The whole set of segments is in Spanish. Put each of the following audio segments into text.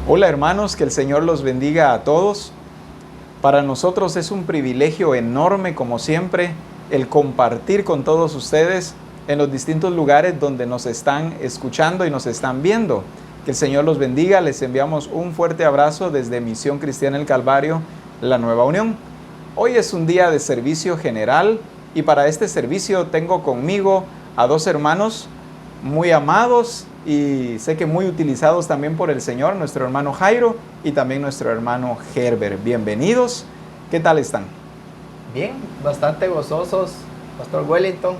Hola hermanos, que el Señor los bendiga a todos. Para nosotros es un privilegio enorme, como siempre, el compartir con todos ustedes en los distintos lugares donde nos están escuchando y nos están viendo. Que el Señor los bendiga. Les enviamos un fuerte abrazo desde Misión Cristiana El Calvario, La Nueva Unión. Hoy es un día de servicio general y para este servicio tengo conmigo a dos hermanos muy amados y sé que muy utilizados también por el Señor, nuestro hermano Jairo y también nuestro hermano Herbert. Bienvenidos. ¿Qué tal están? Bien, bastante gozosos, Pastor Wellington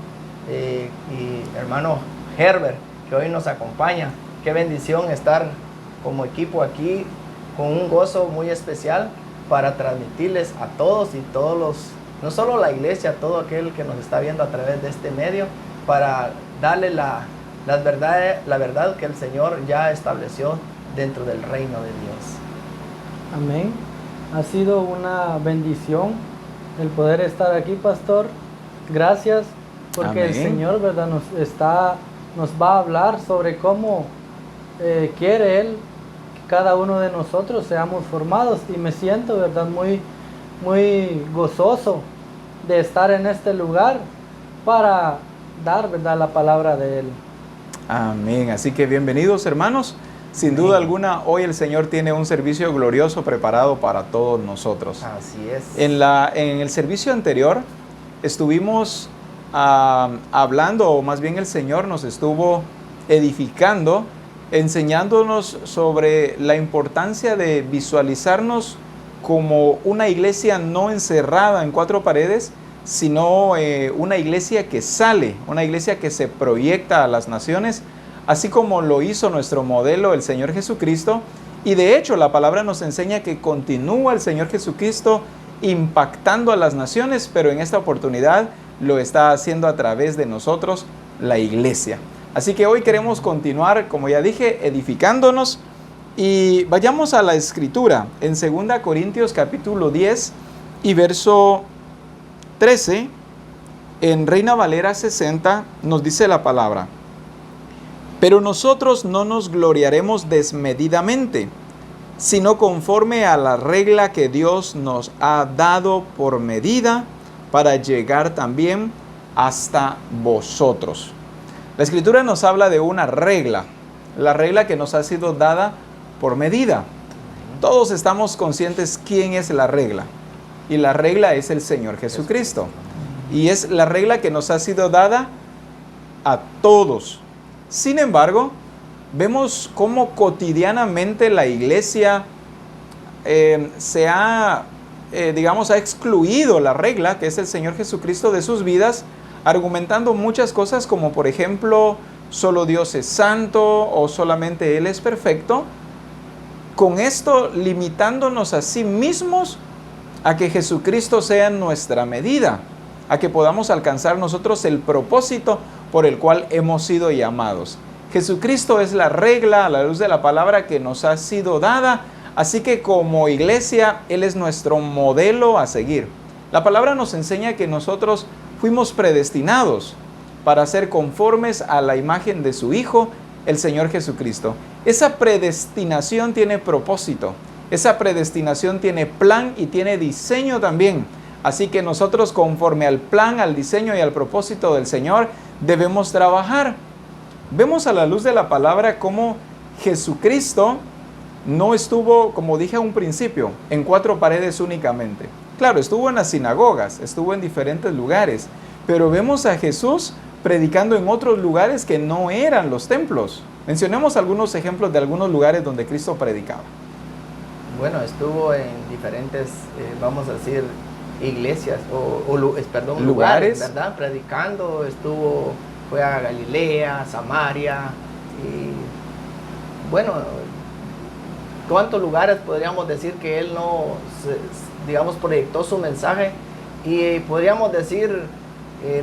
y hermano Herbert, que hoy nos acompaña. Qué bendición estar como equipo aquí con un gozo muy especial para transmitirles a todos y todos los, no solo la iglesia, todo aquel que nos está viendo a través de este medio, para darle la verdad que el Señor ya estableció dentro del reino de Dios. Amén. Ha sido una bendición el poder estar aquí, pastor. Gracias, porque Amén. el Señor, ¿verdad?, nos va a hablar sobre cómo quiere Él que cada uno de nosotros seamos formados. Y me siento, ¿verdad?, muy gozoso de estar en este lugar para dar, ¿verdad?, la palabra de Él. Amén. Así que bienvenidos hermanos. Sin duda alguna, hoy el Señor tiene un servicio glorioso preparado para todos nosotros. Así es. En el servicio anterior estuvimos hablando, o más bien el Señor nos estuvo edificando, enseñándonos sobre la importancia de visualizarnos como una iglesia no encerrada en cuatro paredes, sino una iglesia que sale, una iglesia que se proyecta a las naciones, así como lo hizo nuestro modelo, el Señor Jesucristo. Y de hecho la palabra nos enseña que continúa el Señor Jesucristo impactando a las naciones, pero en esta oportunidad lo está haciendo a través de nosotros, la iglesia. Así que hoy queremos continuar, como ya dije, edificándonos, y vayamos a la escritura en 2 Corintios capítulo 10 y verso 13, en Reina Valera 60, nos dice la palabra: pero nosotros no nos gloriaremos desmedidamente, sino conforme a la regla que Dios nos ha dado por medida, para llegar también hasta vosotros. La Escritura nos habla de una regla, la regla que nos ha sido dada por medida. Todos estamos conscientes quién es la regla, y la regla es el Señor Jesucristo. Y es la regla que nos ha sido dada a todos. Sin embargo, vemos cómo cotidianamente la iglesia ha excluido la regla, que es el Señor Jesucristo, de sus vidas, argumentando muchas cosas como, por ejemplo, solo Dios es santo o solamente Él es perfecto, con esto limitándonos a sí mismos a que Jesucristo sea nuestra medida, a que podamos alcanzar nosotros el propósito por el cual hemos sido llamados. Jesucristo es la regla a la luz de la palabra que nos ha sido dada, así que como iglesia Él es nuestro modelo a seguir. La palabra nos enseña que nosotros fuimos predestinados para ser conformes a la imagen de su Hijo, el Señor Jesucristo. Esa predestinación tiene propósito, esa predestinación tiene plan y tiene diseño también. Así que nosotros, conforme al plan, al diseño y al propósito del Señor, debemos trabajar. Vemos a la luz de la palabra cómo Jesucristo no estuvo, como dije a un principio, en cuatro paredes únicamente. Claro, estuvo en las sinagogas, estuvo en diferentes lugares, pero vemos a Jesús predicando en otros lugares que no eran los templos. Mencionemos algunos ejemplos de algunos lugares donde Cristo predicaba. Bueno, estuvo en diferentes, vamos a decir, iglesias lugares, ¿verdad? Predicando, fue a Galilea, Samaria, y bueno, ¿cuántos lugares podríamos decir que él no, digamos, proyectó su mensaje? Y podríamos decir,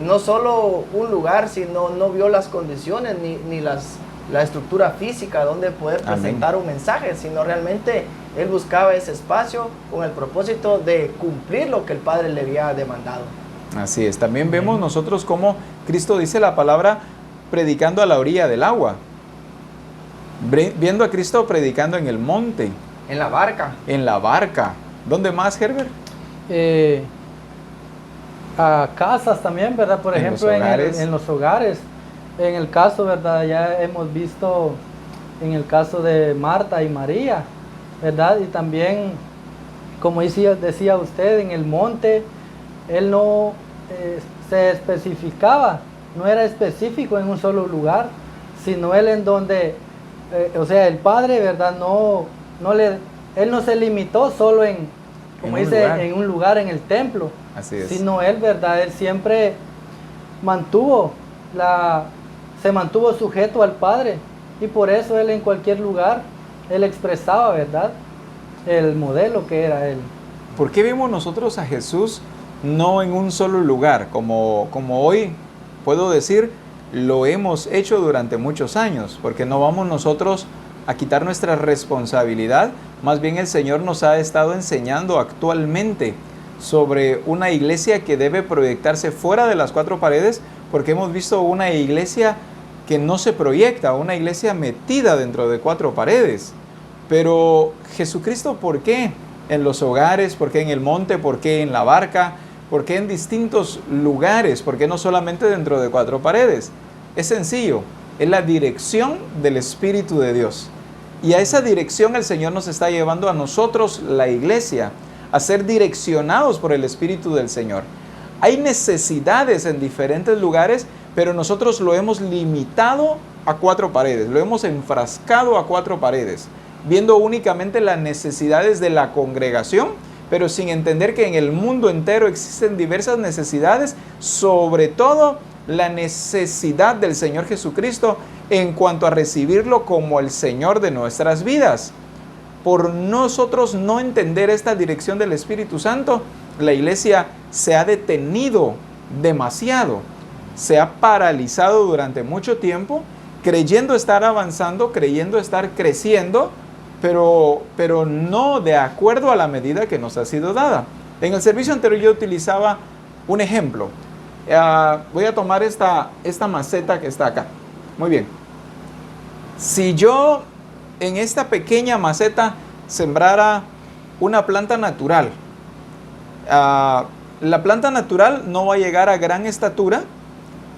no solo un lugar, sino no vio las condiciones ni la estructura física donde poder presentar un mensaje, sino realmente él buscaba ese espacio con el propósito de cumplir lo que el Padre le había demandado. Así es. También vemos nosotros cómo Cristo dice la palabra predicando a la orilla del agua. Viendo a Cristo predicando en el monte. En la barca. En la barca. ¿Dónde más, Herbert? A casas también, ¿verdad? Por ejemplo, en los hogares. En el caso, ¿verdad? Ya hemos visto en el caso de Marta y María, ¿verdad? Y también, como decía usted, en el monte, él no se especificaba, no era específico en un solo lugar, sino él en donde, o sea, el Padre, ¿verdad? Él no se limitó solo en un lugar en el templo. Así es. Sino él, ¿verdad? Él siempre se mantuvo sujeto al Padre, y por eso él en cualquier lugar, él expresaba, ¿verdad?, el modelo que era él. ¿Por qué vemos nosotros a Jesús no en un solo lugar? Como hoy puedo decir, lo hemos hecho durante muchos años, porque no vamos nosotros a quitar nuestra responsabilidad, más bien el Señor nos ha estado enseñando actualmente sobre una iglesia que debe proyectarse fuera de las cuatro paredes, porque hemos visto una iglesia que no se proyecta, una iglesia metida dentro de cuatro paredes. Pero Jesucristo, ¿por qué en los hogares? ¿Por qué en el monte? ¿Por qué en la barca? ¿Por qué en distintos lugares? ¿Por qué no solamente dentro de cuatro paredes? Es sencillo, es la dirección del Espíritu de Dios. Y a esa dirección el Señor nos está llevando a nosotros, la iglesia, a ser direccionados por el Espíritu del Señor. Hay necesidades en diferentes lugares, pero nosotros lo hemos limitado a cuatro paredes, lo hemos enfrascado a cuatro paredes, viendo únicamente las necesidades de la congregación, pero sin entender que en el mundo entero existen diversas necesidades, sobre todo la necesidad del Señor Jesucristo en cuanto a recibirlo como el Señor de nuestras vidas. Por nosotros no entender esta dirección del Espíritu Santo, la iglesia se ha detenido demasiado, se ha paralizado durante mucho tiempo, creyendo estar avanzando, creyendo estar creciendo, pero no de acuerdo a la medida que nos ha sido dada. En el servicio anterior yo utilizaba un ejemplo. Voy a tomar esta maceta que está acá. Muy bien. Si yo en esta pequeña maceta sembrara una planta natural, la planta natural no va a llegar a gran estatura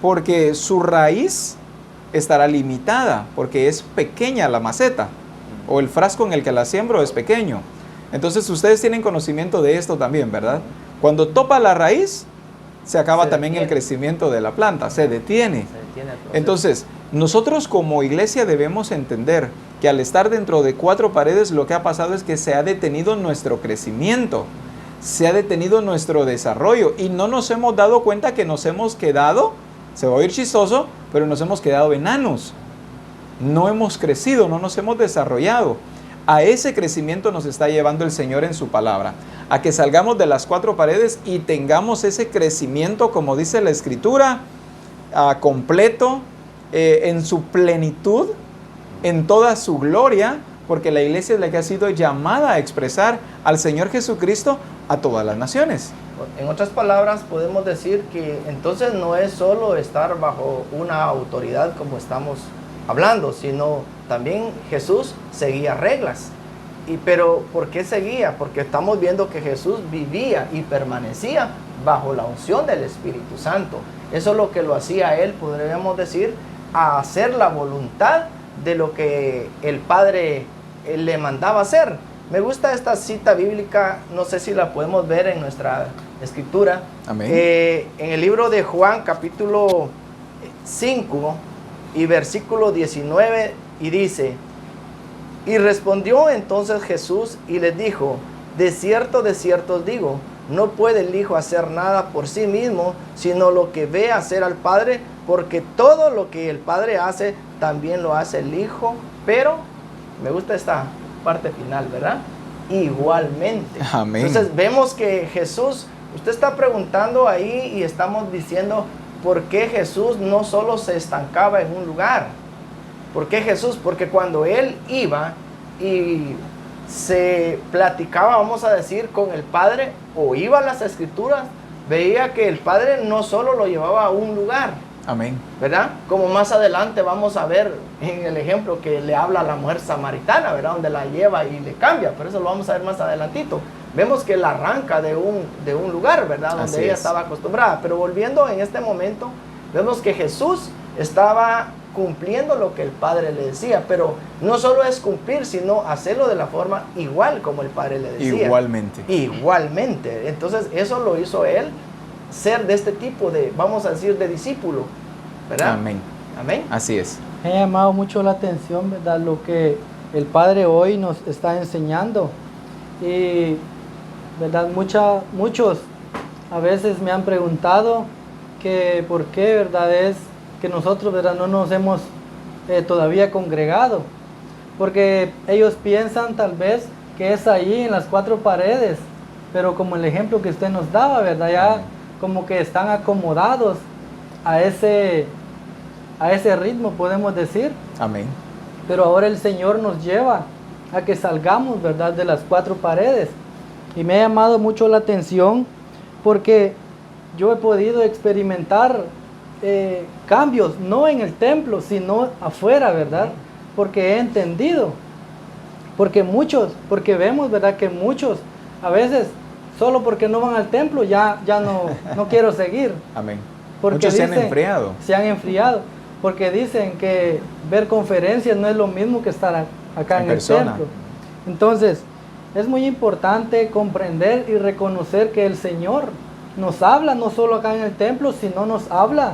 porque su raíz estará limitada, porque es pequeña la maceta, o el frasco en el que la siembro es pequeño. Entonces ustedes tienen conocimiento de esto también, ¿verdad? Cuando topa la raíz, se acaba también el crecimiento de la planta, se detiene. Entonces, nosotros como iglesia debemos entender que al estar dentro de cuatro paredes, lo que ha pasado es que se ha detenido nuestro crecimiento, se ha detenido nuestro desarrollo, y no nos hemos dado cuenta que nos hemos quedado, se va a oír chistoso, pero nos hemos quedado enanos. No hemos crecido, no nos hemos desarrollado. A ese crecimiento nos está llevando el Señor en su palabra, a que salgamos de las cuatro paredes y tengamos ese crecimiento, como dice la Escritura, completo, en su plenitud, en toda su gloria, porque la iglesia es la que ha sido llamada a expresar al Señor Jesucristo a todas las naciones. En otras palabras, podemos decir que entonces no es solo estar bajo una autoridad como estamos hablando, sino también Jesús seguía reglas. Pero ¿por qué seguía? Porque estamos viendo que Jesús vivía y permanecía bajo la unción del Espíritu Santo. Eso es lo que lo hacía él, podríamos decir, a hacer la voluntad de lo que el Padre le mandaba hacer. Me gusta esta cita bíblica, no sé si la podemos ver en nuestra escritura. Amén. En el libro de Juan, capítulo 5 y versículo 19, y dice: y respondió entonces Jesús y les dijo: de cierto os digo, no puede el Hijo hacer nada por sí mismo, sino lo que ve hacer al Padre, porque todo lo que el Padre hace, también lo hace el Hijo. Pero, me gusta esta parte final, ¿verdad? Igualmente. Amén. Entonces vemos que Jesús, usted está preguntando ahí y estamos diciendo, ¿por qué Jesús no solo se estancaba en un lugar? ¿Por qué Jesús? Porque cuando Él iba y se platicaba, vamos a decir, con el Padre, o iba a las Escrituras, veía que el Padre no solo lo llevaba a un lugar, Amén. ¿Verdad? Como más adelante vamos a ver en el ejemplo que le habla a la mujer samaritana, ¿verdad? Donde la lleva y le cambia, pero eso lo vamos a ver más adelantito. Vemos que la arranca de un lugar, ¿verdad? Donde ella estaba acostumbrada. Pero volviendo en este momento, vemos que Jesús estaba cumpliendo lo que el Padre le decía, pero no solo es cumplir, sino hacerlo de la forma igual como el Padre le decía. Igualmente. Igualmente. Entonces eso lo hizo él, ser de este tipo de, vamos a decir, de discípulo, ¿verdad? Amén. Amén. Así es. Me ha llamado mucho la atención, ¿verdad? Lo que el Padre hoy nos está enseñando. Y, ¿verdad? Muchos a veces me han preguntado que por qué, ¿verdad? Es que nosotros, ¿verdad? No nos hemos todavía congregado. Porque ellos piensan tal vez que es ahí en las 4 paredes. Pero como el ejemplo que usted nos daba, ¿verdad? Ya como que están acomodados a ese ritmo, podemos decir. Amén. Pero ahora el Señor nos lleva a que salgamos, ¿verdad? De las 4 paredes. Y me ha llamado mucho la atención porque yo he podido experimentar cambios, no en el templo, sino afuera, ¿verdad? Porque he entendido. Porque vemos, ¿verdad? Que muchos, a veces, solo porque no van al templo, ya no quiero seguir. Amén. Porque Muchos se han enfriado. Se han enfriado. Porque dicen que ver conferencias no es lo mismo que estar acá en el templo. Entonces, es muy importante comprender y reconocer que el Señor nos habla, no solo acá en el templo, sino nos habla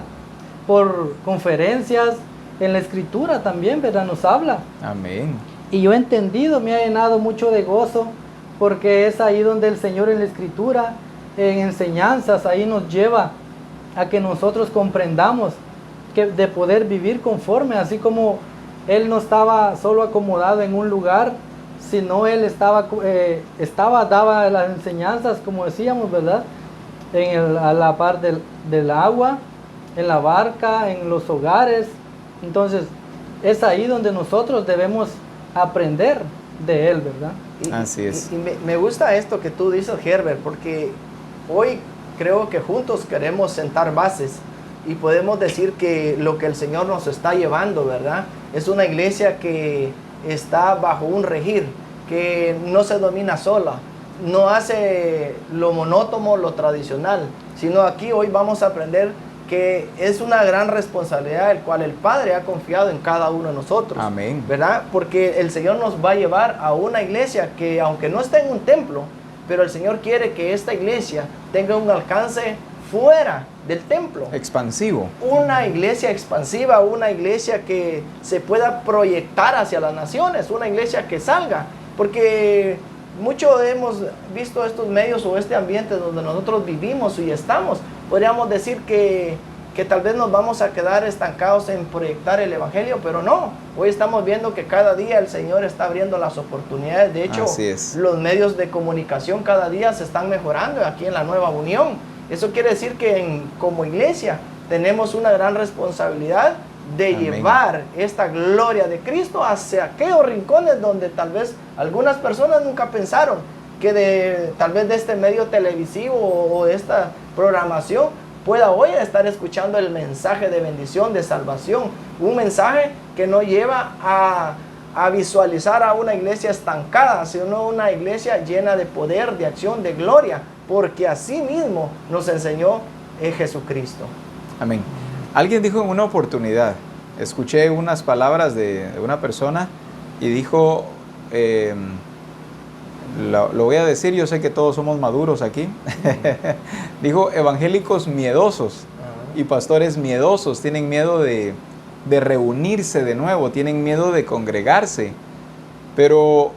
por conferencias, en la Escritura también, ¿verdad? Nos habla. Amén. Y yo he entendido, me ha llenado mucho de gozo, porque es ahí donde el Señor en la Escritura, en enseñanzas, ahí nos lleva a que nosotros comprendamos que de poder vivir conforme, así como Él no estaba solo acomodado en un lugar, sino Él daba las enseñanzas, como decíamos, ¿verdad? A la par del agua, en la barca, en los hogares. Entonces, es ahí donde nosotros debemos aprender de Él, ¿verdad? Así es. Y me gusta esto que tú dices, Herbert, porque hoy creo que juntos queremos sentar bases y podemos decir que lo que el Señor nos está llevando, ¿verdad? Es una iglesia que está bajo un regir, que no se domina sola, no hace lo monótono, lo tradicional, sino aquí hoy vamos a aprender que es una gran responsabilidad el cual el Padre ha confiado en cada uno de nosotros. Amén. ¿Verdad? Porque el Señor nos va a llevar a una iglesia que, aunque no esté en un templo, pero el Señor quiere que esta iglesia tenga un alcance fuera del templo. Expansivo. Una iglesia expansiva, una iglesia que se pueda proyectar hacia las naciones, una iglesia que salga. Porque mucho hemos visto estos medios o este ambiente donde nosotros vivimos y estamos. Podríamos decir que tal vez nos vamos a quedar estancados en proyectar el Evangelio, pero no. Hoy estamos viendo que cada día el Señor está abriendo las oportunidades. De hecho, los medios de comunicación cada día se están mejorando aquí en la Nueva Unión. Eso quiere decir que como iglesia tenemos una gran responsabilidad de llevar esta gloria de Cristo hacia aquellos rincones donde tal vez algunas personas nunca pensaron que tal vez de este medio televisivo o de esta programación pueda hoy estar escuchando el mensaje de bendición, de salvación, un mensaje que no lleva a visualizar a una iglesia estancada, sino una iglesia llena de poder, de acción, de gloria, porque así mismo nos enseñó Jesucristo. Amén. Alguien dijo en una oportunidad, escuché unas palabras de una persona y dijo, lo voy a decir, yo sé que todos somos maduros aquí, dijo evangélicos miedosos y pastores miedosos, tienen miedo de reunirse de nuevo, tienen miedo de congregarse, pero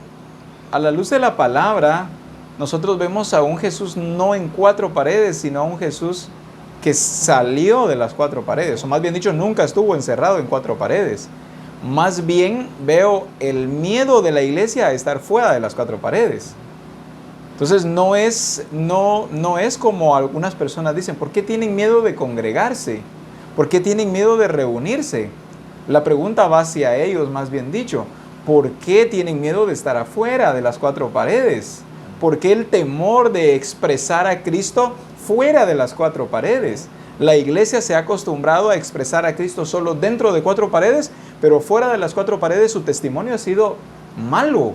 a la luz de la palabra nosotros vemos a un Jesús no en 4 paredes, sino a un Jesús que salió de las 4 paredes, o más bien dicho, nunca estuvo encerrado en 4 paredes. Más bien veo el miedo de la iglesia a estar fuera de las 4 paredes. Entonces no es como algunas personas dicen, ¿por qué tienen miedo de congregarse? ¿Por qué tienen miedo de reunirse? La pregunta va hacia ellos, más bien dicho. ¿Por qué tienen miedo de estar afuera de las 4 paredes? ¿Por qué el temor de expresar a Cristo fuera de las 4 paredes? La iglesia se ha acostumbrado a expresar a Cristo solo dentro de 4 paredes, pero fuera de las 4 paredes su testimonio ha sido malo.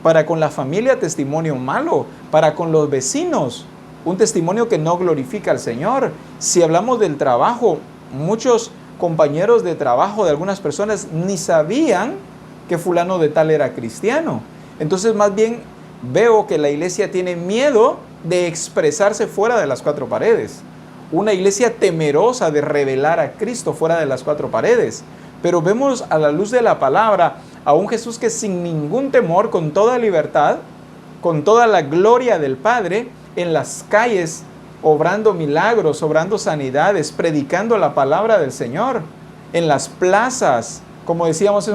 Para con la familia, testimonio malo. Para con los vecinos, un testimonio que no glorifica al Señor. Si hablamos del trabajo, muchos compañeros de trabajo de algunas personas ni sabían que fulano de tal era cristiano. Entonces, más bien veo que la iglesia tiene miedo de expresarse fuera de las 4 paredes. Una iglesia temerosa de revelar a Cristo fuera de las 4 paredes. Pero vemos a la luz de la palabra a un Jesús que sin ningún temor, con toda libertad, con toda la gloria del Padre, en las calles, obrando milagros, obrando sanidades, predicando la palabra del Señor, en las plazas, como decíamos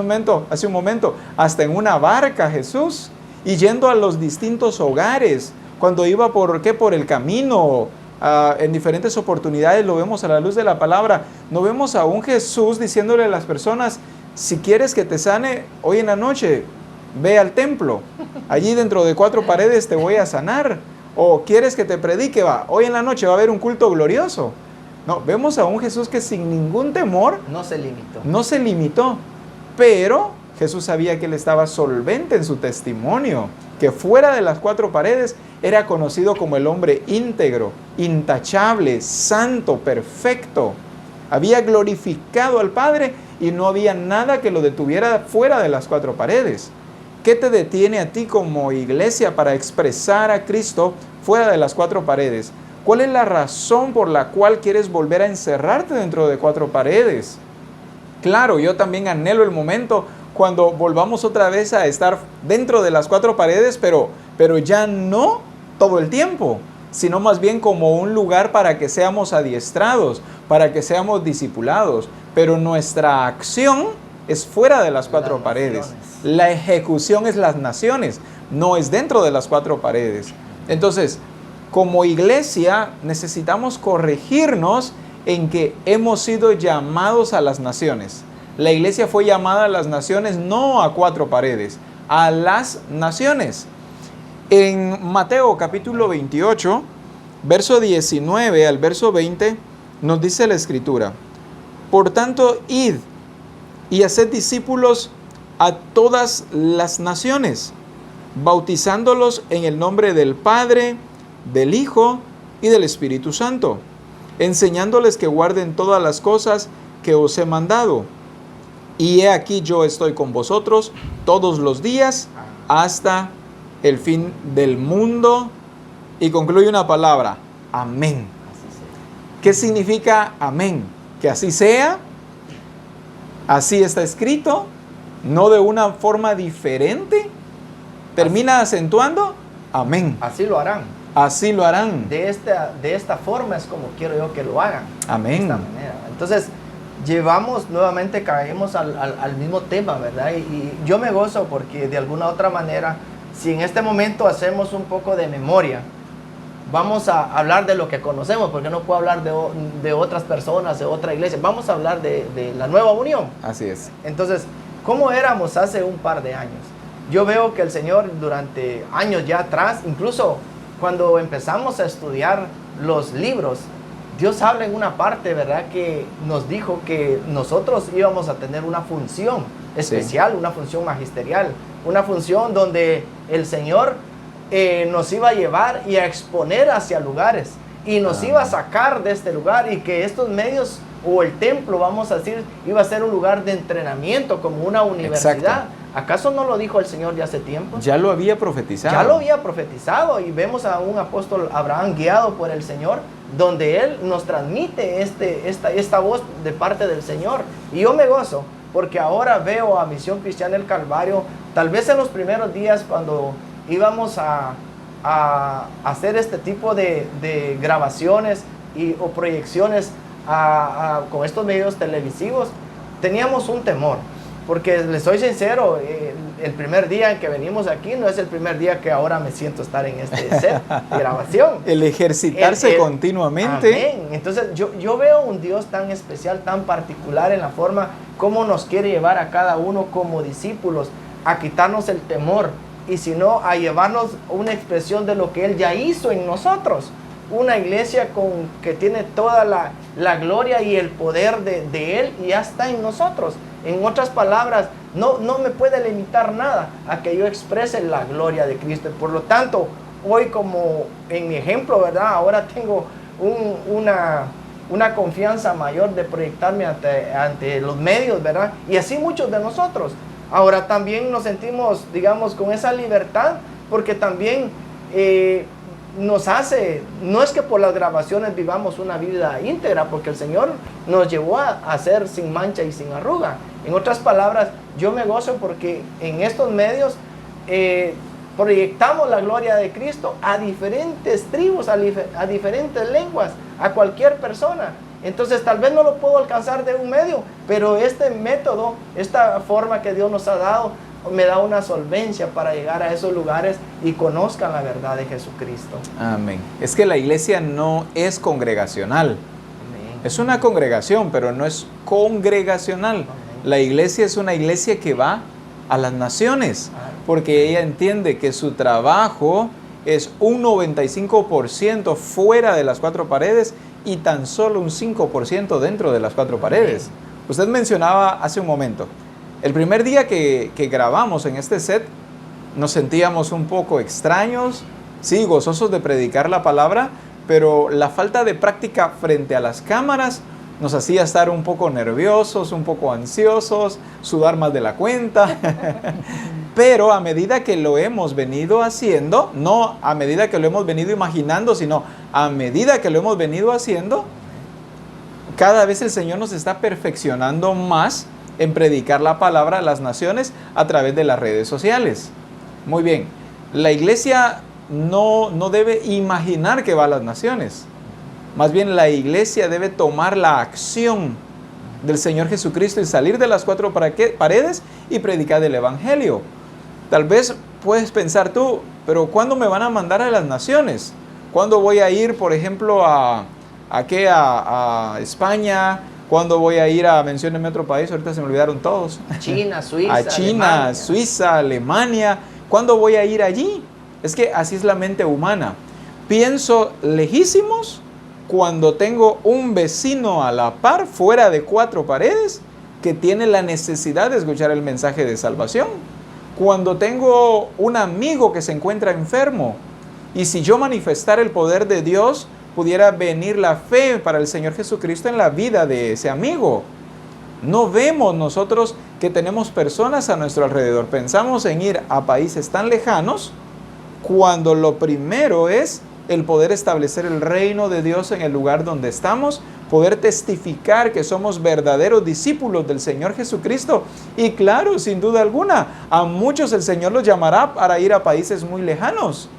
hace un momento, hasta en una barca Jesús, y yendo a los distintos hogares, cuando iba por el camino, en diferentes oportunidades lo vemos a la luz de la palabra. No vemos a un Jesús diciéndole a las personas, si quieres que te sane, hoy en la noche, ve al templo, allí dentro de 4 paredes te voy a sanar. O quieres que te predique, hoy en la noche va a haber un culto glorioso. No, vemos a un Jesús que sin ningún temor no se limitó. No se limitó, pero Jesús sabía que él estaba solvente en su testimonio, que fuera de las 4 paredes era conocido como el hombre íntegro, intachable, santo, perfecto. Había glorificado al Padre y no había nada que lo detuviera fuera de las 4 paredes. ¿Qué te detiene a ti como iglesia para expresar a Cristo fuera de las 4 paredes? ¿Cuál es la razón por la cual quieres volver a encerrarte dentro de 4 paredes? Claro, yo también anhelo el momento cuando volvamos otra vez a estar dentro de las 4 paredes, pero ya no todo el tiempo, sino más bien como un lugar para que seamos adiestrados, para que seamos discipulados, pero nuestra acción es fuera de las 4 paredes. La ejecución es las naciones, no es dentro de las 4 paredes. Entonces, como iglesia necesitamos corregirnos en que hemos sido llamados a las naciones. La iglesia fue llamada a las naciones, no a 4 paredes, a las naciones. En Mateo capítulo 28, verso 19 al verso 20, nos dice la Escritura: por tanto, id y haced discípulos a todas las naciones, bautizándolos en el nombre del Padre, del Hijo y del Espíritu Santo, enseñándoles que guarden todas las cosas que os he mandado. Y he aquí yo estoy con vosotros todos los días hasta el fin del mundo. Y concluye una palabra: amén. ¿Qué significa amén? Que así sea, así está escrito, no de una forma diferente. Termina acentuando, amén. Así lo harán. Así lo harán. De esta forma es como quiero yo que lo hagan. Amén. De esta manera. Entonces, caemos al mismo tema, ¿verdad? Y yo me gozo porque de alguna otra manera, si en este momento hacemos un poco de memoria, vamos a hablar de lo que conocemos, porque no puedo hablar de otras personas, de otra iglesia. Vamos a hablar de la nueva unión. Así es. Entonces, ¿cómo éramos hace un par de años? Yo veo que el Señor durante años ya atrás, incluso cuando empezamos a estudiar los libros, Dios habla en una parte, ¿verdad?, que nos dijo que nosotros íbamos a tener una función especial, sí, una función magisterial, una función donde el Señor nos iba a llevar y a exponer hacia lugares y nos iba a sacar de este lugar, y que estos medios o el templo, vamos a decir, iba a ser un lugar de entrenamiento como una universidad. Exacto. ¿Acaso no lo dijo el Señor ya hace tiempo? Ya lo había profetizado. Ya lo había profetizado, y vemos a un apóstol Abraham guiado por el Señor, donde él nos transmite esta voz de parte del Señor. Y yo me gozo porque ahora veo a Misión Cristiana del Calvario, tal vez en los primeros días cuando íbamos a hacer este tipo de grabaciones o proyecciones con estos medios televisivos, teníamos un temor. Porque les soy sincero, el primer día en que venimos aquí no es el primer día que ahora me siento estar en este set de grabación. El ejercitarse continuamente. Amén. Entonces yo veo un Dios tan especial, tan particular en la forma como nos quiere llevar a cada uno como discípulos a quitarnos el temor, y si no, a llevarnos una expresión de lo que Él ya hizo en nosotros. una iglesia que tiene toda la gloria y el poder de Él y ya está en nosotros. En otras palabras, no me puede limitar nada a que yo exprese la gloria de Cristo. Por lo tanto, hoy como en mi ejemplo, ¿verdad? Ahora tengo una confianza mayor de proyectarme ante los medios, ¿verdad? Y así muchos de nosotros. Ahora también nos sentimos, digamos, con esa libertad, porque también nos hace, no es que por las grabaciones vivamos una vida íntegra, porque el Señor nos llevó a ser sin mancha y sin arruga. En otras palabras, yo me gozo porque en estos medios proyectamos la gloria de Cristo a diferentes tribus, a diferentes lenguas, a cualquier persona. Entonces tal vez no lo puedo alcanzar de un medio, pero este método, esta forma que Dios nos ha dado, me da una solvencia para llegar a esos lugares y conozcan la verdad de Jesucristo. Amén. Es que la iglesia no es congregacional. Amén. Es una congregación, pero no es congregacional. Amén. La iglesia es una iglesia que va a las naciones, porque ella entiende que su trabajo es un 95% fuera de las cuatro paredes y tan solo un 5% dentro de las cuatro paredes. Usted mencionaba hace un momento, el primer día que grabamos en este set, nos sentíamos un poco extraños, sí, gozosos de predicar la palabra, pero la falta de práctica frente a las cámaras nos hacía estar un poco nerviosos, un poco ansiosos, sudar más de la cuenta. Pero a medida que lo hemos venido haciendo, no a medida que lo hemos venido imaginando, sino a medida que lo hemos venido haciendo, cada vez el Señor nos está perfeccionando más en predicar la palabra a las naciones a través de las redes sociales. Muy bien, la iglesia no debe imaginar que va a las naciones. Más bien la iglesia debe tomar la acción del Señor Jesucristo y salir de las cuatro paredes y predicar el Evangelio. Tal vez puedes pensar tú, pero ¿cuándo me van a mandar a las naciones? ¿Cuándo voy a ir, por ejemplo, a España? ¿Cuándo voy a ir menciónenme otro país? Ahorita se me olvidaron todos. China, Suiza, a China, Alemania. Suiza, Alemania. ¿Cuándo voy a ir allí? Es que así es la mente humana. Pienso lejísimos cuando tengo un vecino a la par, fuera de cuatro paredes, que tiene la necesidad de escuchar el mensaje de salvación. Cuando tengo un amigo que se encuentra enfermo, y si yo manifestar el poder de Dios, pudiera venir la fe para el Señor Jesucristo en la vida de ese amigo. No vemos nosotros que tenemos personas a nuestro alrededor. Pensamos en ir a países tan lejanos, cuando lo primero es el poder establecer el reino de Dios en el lugar donde estamos, poder testificar que somos verdaderos discípulos del Señor Jesucristo. Y claro, sin duda alguna, a muchos el Señor los llamará para ir a países muy lejanos.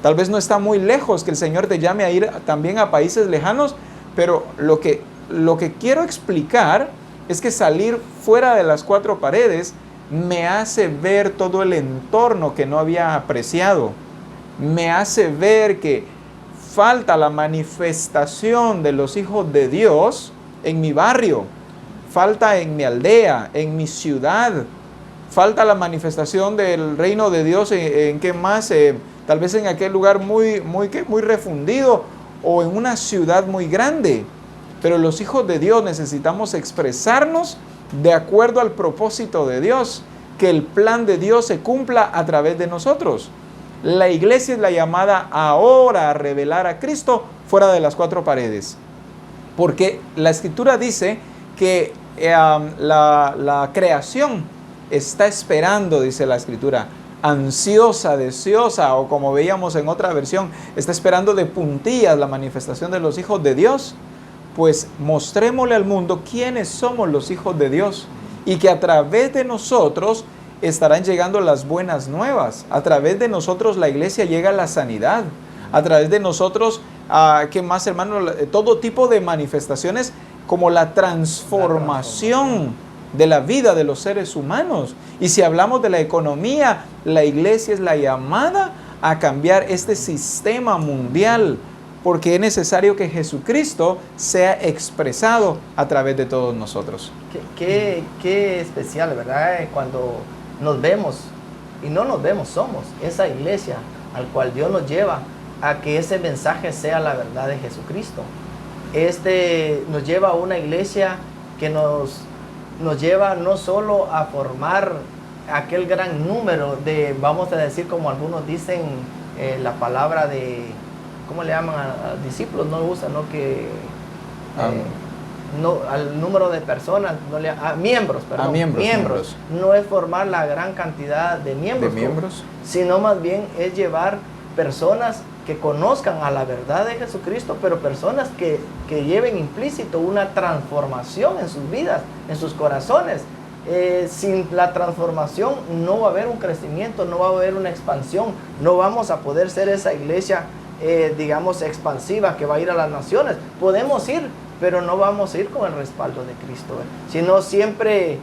Tal vez no está muy lejos que el Señor te llame a ir también a países lejanos, pero lo que quiero explicar es que salir fuera de las cuatro paredes me hace ver todo el entorno que no había apreciado. Me hace ver que falta la manifestación de los hijos de Dios en mi barrio, falta en mi aldea, en mi ciudad, falta la manifestación del reino de Dios en qué más, tal vez en aquel lugar muy refundido o en una ciudad muy grande. Pero los hijos de Dios necesitamos expresarnos de acuerdo al propósito de Dios, que el plan de Dios se cumpla a través de nosotros. La iglesia es la llamada ahora a revelar a Cristo fuera de las cuatro paredes. Porque la Escritura dice que la creación está esperando, dice la Escritura, ansiosa, deseosa, o como veíamos en otra versión, está esperando de puntillas la manifestación de los hijos de Dios. Pues mostrémosle al mundo quiénes somos los hijos de Dios y que a través de nosotros estarán llegando las buenas nuevas. A través de nosotros la iglesia llega la sanidad. A través de nosotros, ¿qué más, hermano? Todo tipo de manifestaciones como la transformación de la vida de los seres humanos. Y si hablamos de la economía, la iglesia es la llamada a cambiar este sistema mundial, porque es necesario que Jesucristo sea expresado a través de todos nosotros. Qué especial, ¿verdad? Cuando nos vemos, y no nos vemos, somos esa iglesia al cual Dios nos lleva a que ese mensaje sea la verdad de Jesucristo. Nos lleva a una iglesia que nos lleva no solo a formar aquel gran número de, vamos a decir, como algunos dicen, la palabra de, ¿cómo le llaman a discípulos? No lo usan, ¿no? Que no, al número de personas, miembros, perdón, miembros. No es formar la gran cantidad de miembros, sino más bien es llevar personas que conozcan a la verdad de Jesucristo, pero personas que lleven implícito una transformación en sus vidas, en sus corazones. Sin la transformación no va a haber un crecimiento, no va a haber una expansión, no vamos a poder ser esa iglesia, digamos, expansiva que va a ir a las naciones. Podemos ir, pero no vamos a ir con el respaldo de Cristo, sino siempre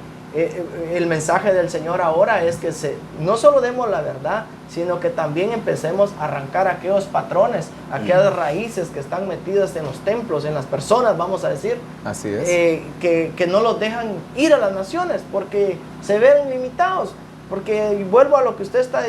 el mensaje del Señor ahora es que no solo demos la verdad, sino que también empecemos a arrancar aquellos patrones, aquellas raíces que están metidas en los templos, en las personas, vamos a decir. Así es. Que no los dejan ir a las naciones porque se ven limitados. Porque vuelvo a lo que usted está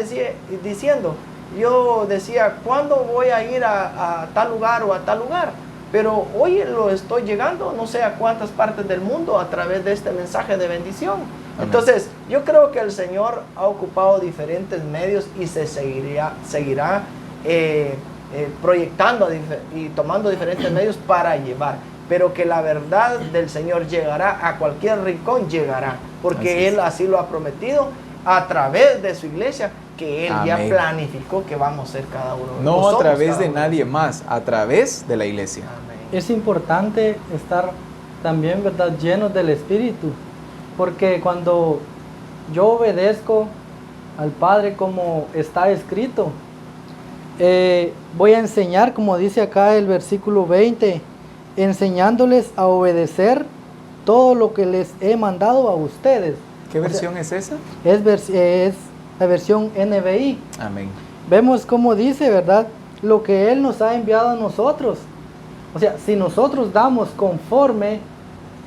diciendo. Yo decía, ¿cuándo voy a ir a tal lugar o a tal lugar? Pero hoy lo estoy llegando, no sé a cuántas partes del mundo a través de este mensaje de bendición. Amén. Entonces, yo creo que el Señor ha ocupado diferentes medios y se seguirá proyectando y tomando diferentes medios para llevar. Pero que la verdad del Señor llegará a cualquier rincón, llegará. Porque Él así lo ha prometido a través de su iglesia, que Él ya planificó que vamos a ser cada uno. No a través de nadie más, a través de la iglesia. Amén. Es importante estar también, ¿verdad?, llenos del Espíritu, porque cuando yo obedezco al Padre como está escrito, voy a enseñar, como dice acá el versículo 20, enseñándoles a obedecer todo lo que les he mandado a ustedes. ¿Qué versión es esa? Es la versión NBI. Amén. Vemos cómo dice, ¿verdad?, lo que Él nos ha enviado a nosotros. O sea, si nosotros damos conforme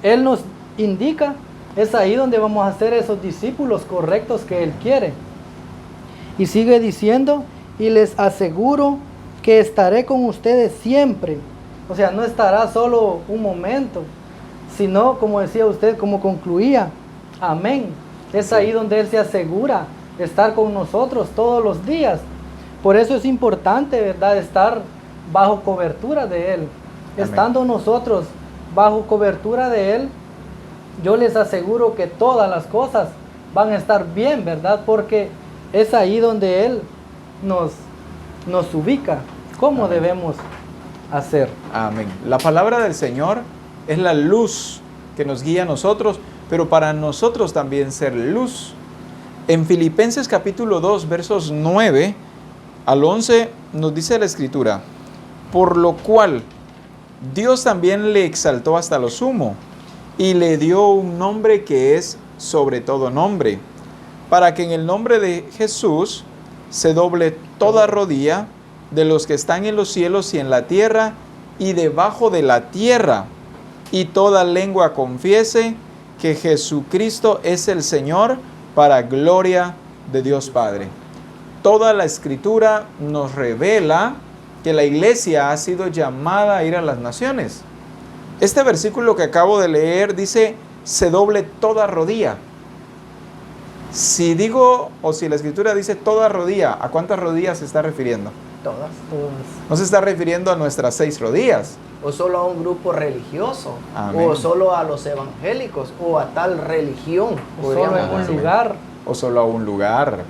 Él nos indica, es ahí donde vamos a ser esos discípulos correctos que Él quiere. Y sigue diciendo, y les aseguro que estaré con ustedes siempre. O sea, no estará solo un momento, sino, como decía usted, como concluía, amén. Es ahí donde Él se asegura estar con nosotros todos los días. Por eso es importante, ¿verdad?, estar bajo cobertura de Él. Amén. Estando nosotros bajo cobertura de Él, yo les aseguro que todas las cosas van a estar bien, ¿verdad? Porque es ahí donde Él nos ubica. ¿Cómo Amén. Debemos hacer? Amén. La palabra del Señor es la luz que nos guía a nosotros, pero para nosotros también ser luz. En Filipenses capítulo 2, versos 9 al 11, nos dice la Escritura, por lo cual Dios también le exaltó hasta lo sumo y le dio un nombre que es sobre todo nombre, para que en el nombre de Jesús se doble toda rodilla de los que están en los cielos y en la tierra y debajo de la tierra, y toda lengua confiese que Jesucristo es el Señor, para gloria de Dios Padre. Toda la Escritura nos revela que la iglesia ha sido llamada a ir a las naciones. Este versículo que acabo de leer dice, se doble toda rodilla. Si digo, o si la Escritura dice toda rodilla, ¿a cuántas rodillas se está refiriendo? Todas. No se está refiriendo a nuestras 6 rodillas. O solo a un grupo religioso. Amén. O solo a los evangélicos, o a tal religión. O solo en un lugar. O solo a un lugar.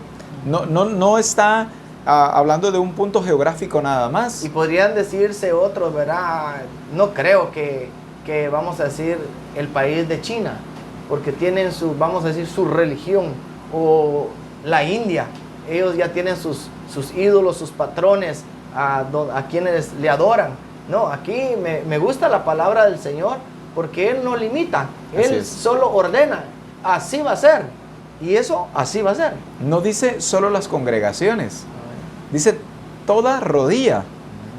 No está hablando de un punto geográfico nada más. Y podrían decirse otros, ¿verdad? No creo que vamos a decir el país de China, porque tienen vamos a decir, su religión, o la India. Ellos ya tienen sus ídolos, sus patrones, a quienes le adoran. No, aquí me gusta la palabra del Señor, porque Él no limita, Él solo ordena, así va a ser, y eso así va a ser. No dice solo las congregaciones, dice toda rodilla.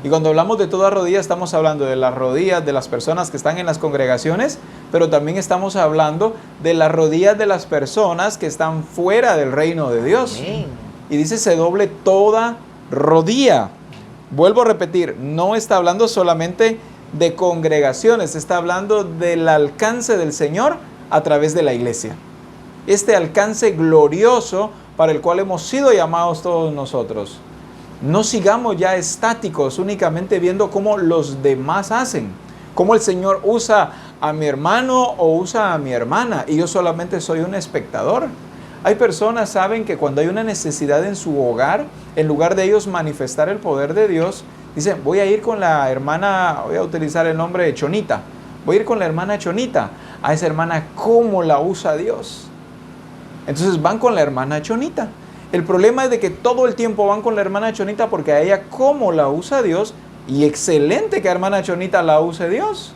Y cuando hablamos de toda rodilla, estamos hablando de las rodillas de las personas que están en las congregaciones, pero también estamos hablando de las rodillas de las personas que están fuera del reino de Dios. Amén. Y dice, se doble toda rodilla. Vuelvo a repetir, no está hablando solamente de congregaciones, está hablando del alcance del Señor a través de la iglesia. Este alcance glorioso para el cual hemos sido llamados todos nosotros. No sigamos ya estáticos, únicamente viendo cómo los demás hacen, cómo el Señor usa a mi hermano o usa a mi hermana y yo solamente soy un espectador. Hay personas, saben, que cuando hay una necesidad en su hogar, en lugar de ellos manifestar el poder de Dios, dicen, voy a ir con la hermana, voy a utilizar el nombre de Chonita, voy a ir con la hermana Chonita, a esa hermana, ¿cómo la usa Dios? Entonces van con la hermana Chonita. El problema es de que todo el tiempo van con la hermana Chonita porque a ella, ¿cómo la usa Dios? Y excelente que la hermana Chonita la use Dios.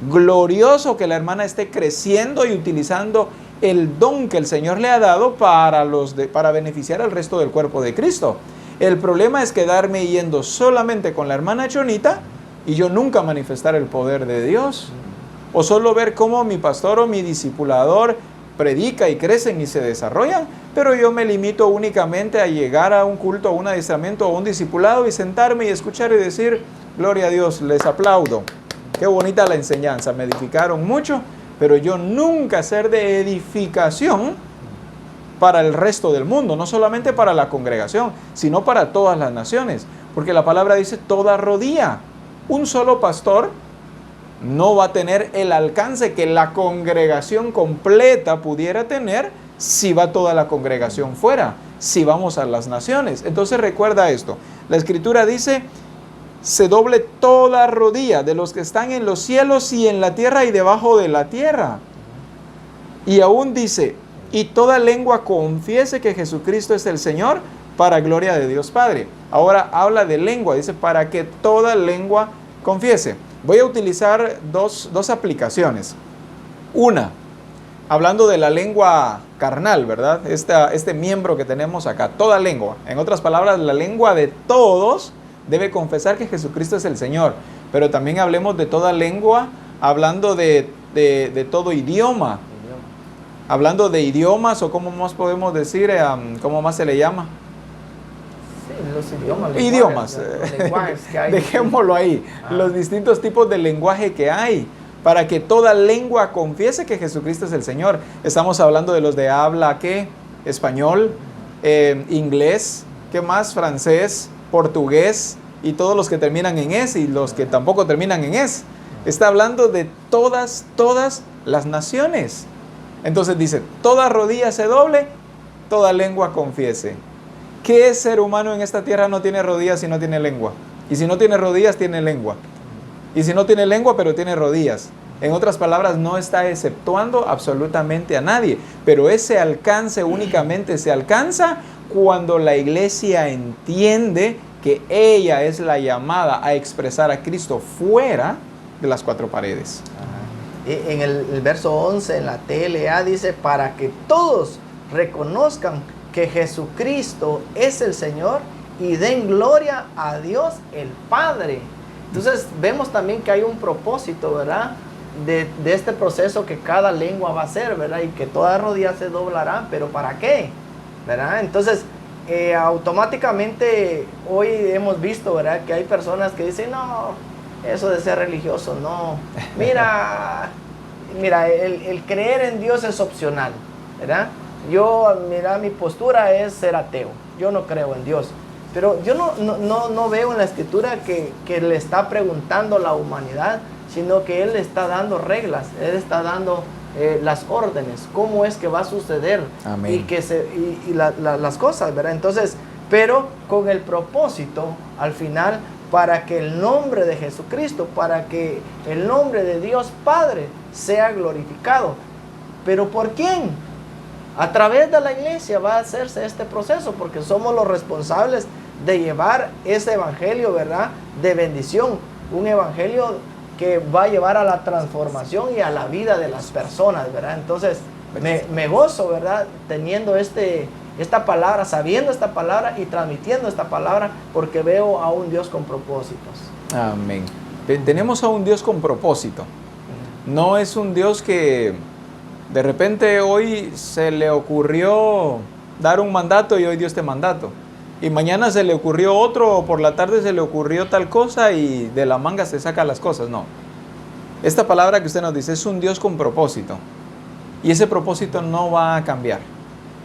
Glorioso que la hermana esté creciendo y utilizando el don que el Señor le ha dado para beneficiar al resto del cuerpo de Cristo. El problema es quedarme yendo solamente con la hermana Chonita y yo nunca manifestar el poder de Dios. O solo ver cómo mi pastor o mi discipulador predica y crecen y se desarrollan, pero yo me limito únicamente a llegar a un culto, a un adiestramiento o un discipulado y sentarme y escuchar y decir, gloria a Dios, les aplaudo. Qué bonita la enseñanza, me edificaron mucho, pero yo nunca ser de edificación para el resto del mundo, no solamente para la congregación, sino para todas las naciones, porque la palabra dice toda rodilla. Un solo pastor no va a tener el alcance que la congregación completa pudiera tener si va toda la congregación fuera, si vamos a las naciones. Entonces recuerda esto, la Escritura dice, se doble toda rodilla de los que están en los cielos y en la tierra y debajo de la tierra. Y aún dice, y toda lengua confiese que Jesucristo es el Señor para gloria de Dios Padre. Ahora habla de lengua, dice, para que toda lengua confiese. Voy a utilizar dos aplicaciones. Una, hablando de la lengua carnal, ¿verdad? Este miembro que tenemos acá, toda lengua. En otras palabras, la lengua de todos debe confesar que Jesucristo es el Señor. Pero también hablemos de toda lengua, hablando de todo idioma. Hablando de idiomas, o cómo más podemos decir, ¿cómo más se le llama? Los idiomas. Los lenguajes que hay. Dejémoslo ahí. Los distintos tipos de lenguaje que hay. Para que toda lengua confiese que Jesucristo es el Señor. Estamos hablando de los de habla, ¿qué? Español, inglés, ¿qué más? Francés, portugués y todos los que terminan en es y los que tampoco terminan en es. Está hablando de todas las naciones. Entonces dice, toda rodilla se doble, toda lengua confiese. ¿Qué ser humano en esta tierra no tiene rodillas y no tiene lengua? Y si no tiene rodillas, tiene lengua. Y si no tiene lengua, pero tiene rodillas. En otras palabras, no está exceptuando absolutamente a nadie. Pero ese alcance únicamente se alcanza cuando la iglesia entiende que ella es la llamada a expresar a Cristo fuera de las cuatro paredes. En el verso 11, en la TLA, dice, para que todos reconozcan que Jesucristo es el Señor y den gloria a Dios el Padre. Entonces vemos también que hay un propósito, ¿verdad? De este proceso que cada lengua va a hacer, ¿verdad? Y que toda rodilla se doblará, pero ¿para qué? ¿Verdad? Entonces automáticamente hoy hemos visto, ¿verdad? Que hay personas que dicen, no, eso de ser religioso, no. Mira, el creer en Dios es opcional, ¿verdad? Mi postura es ser ateo. Yo no creo en Dios. Pero yo no veo en la Escritura que le está preguntando la humanidad, sino que Él le está dando reglas, Él está dando las órdenes, cómo es que va a suceder. Amén. Y las cosas, ¿verdad? Entonces, pero con el propósito, al final, para que el nombre de Jesucristo, para que el nombre de Dios Padre sea glorificado. ¿Pero por quién? A través de la iglesia va a hacerse este proceso, porque somos los responsables de llevar ese evangelio, ¿verdad? De bendición, un evangelio que va a llevar a la transformación y a la vida de las personas, ¿verdad? Entonces, me gozo, ¿verdad? Teniendo esta palabra, sabiendo esta palabra y transmitiendo esta palabra, porque veo a un Dios con propósitos. Amén. Tenemos a un Dios con propósito. No es un Dios que de repente hoy se le ocurrió dar un mandato y hoy dio este mandato. y mañana se le ocurrió otro, o por la tarde se le ocurrió tal cosa y de la manga se saca las cosas. No. Esta palabra que usted nos dice es un Dios con propósito. Y ese propósito no va a cambiar.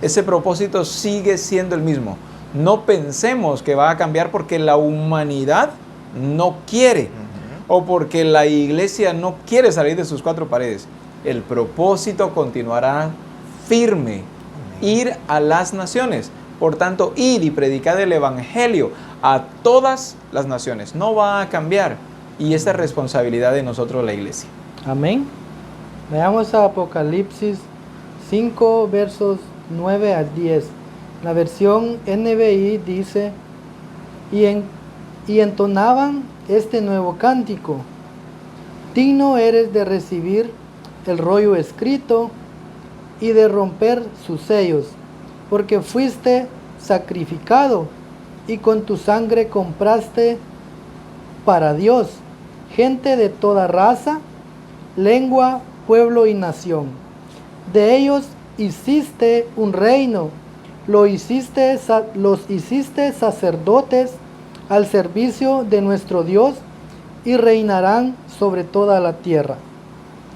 Ese propósito sigue siendo el mismo. No pensemos que va a cambiar porque la humanidad no quiere o porque la iglesia no quiere salir de sus cuatro paredes. El propósito continuará firme. Ir a las naciones. Por tanto, ir y predicar el evangelio a todas las naciones. No va a cambiar. Y esta es responsabilidad de nosotros, la iglesia. Amén. Veamos a Apocalipsis 5, versos 9 al 10. La versión NBI dice, y entonaban este nuevo cántico. Digno eres de recibir el rollo escrito y de romper sus sellos, porque fuiste sacrificado y con tu sangre compraste para Dios gente de toda raza, lengua, pueblo y nación. De ellos hiciste un reino, los hiciste sacerdotes al servicio de nuestro Dios y reinarán sobre toda la tierra.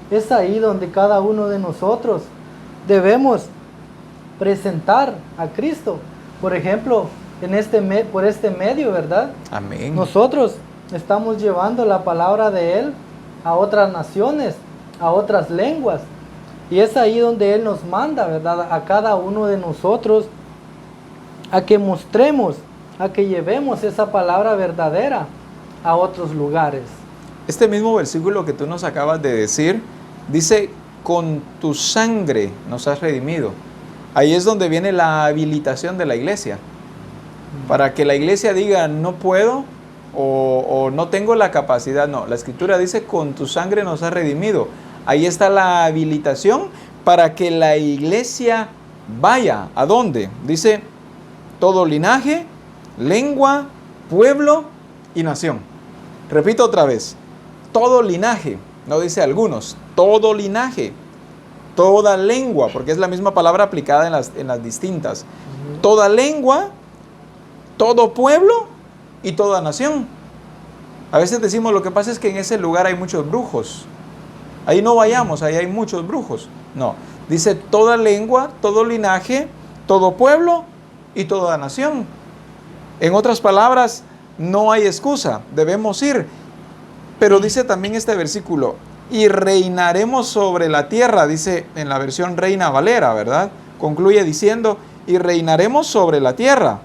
Es ahí donde cada uno de nosotros debemos presentar a Cristo. Por ejemplo, por este medio, ¿verdad? Amén. Nosotros estamos llevando la palabra de Él a otras naciones, a otras lenguas. Y es ahí donde Él nos manda, ¿verdad? A cada uno de nosotros a que mostremos, a que llevemos esa palabra verdadera a otros lugares. Este mismo versículo que tú nos acabas de decir, dice, con tu sangre nos has redimido. Ahí es donde viene la habilitación de la iglesia. Para que la iglesia diga, no puedo o no tengo la capacidad. No, la Escritura dice, con tu sangre nos has redimido. Ahí está la habilitación para que la iglesia vaya. ¿A dónde? Dice, todo linaje, lengua, pueblo y nación. Repito otra vez, todo linaje, no dice algunos, todo linaje, toda lengua, porque es la misma palabra aplicada en las distintas. Toda lengua, todo pueblo y toda nación. A veces decimos, lo que pasa es que en ese lugar hay muchos brujos. Ahí no vayamos, ahí hay muchos brujos. No, dice toda lengua, todo linaje, todo pueblo y toda nación. En otras palabras, no hay excusa, debemos ir. Pero dice también este versículo, y reinaremos sobre la tierra, dice en la versión Reina Valera, ¿verdad? Concluye diciendo, y reinaremos sobre la tierra.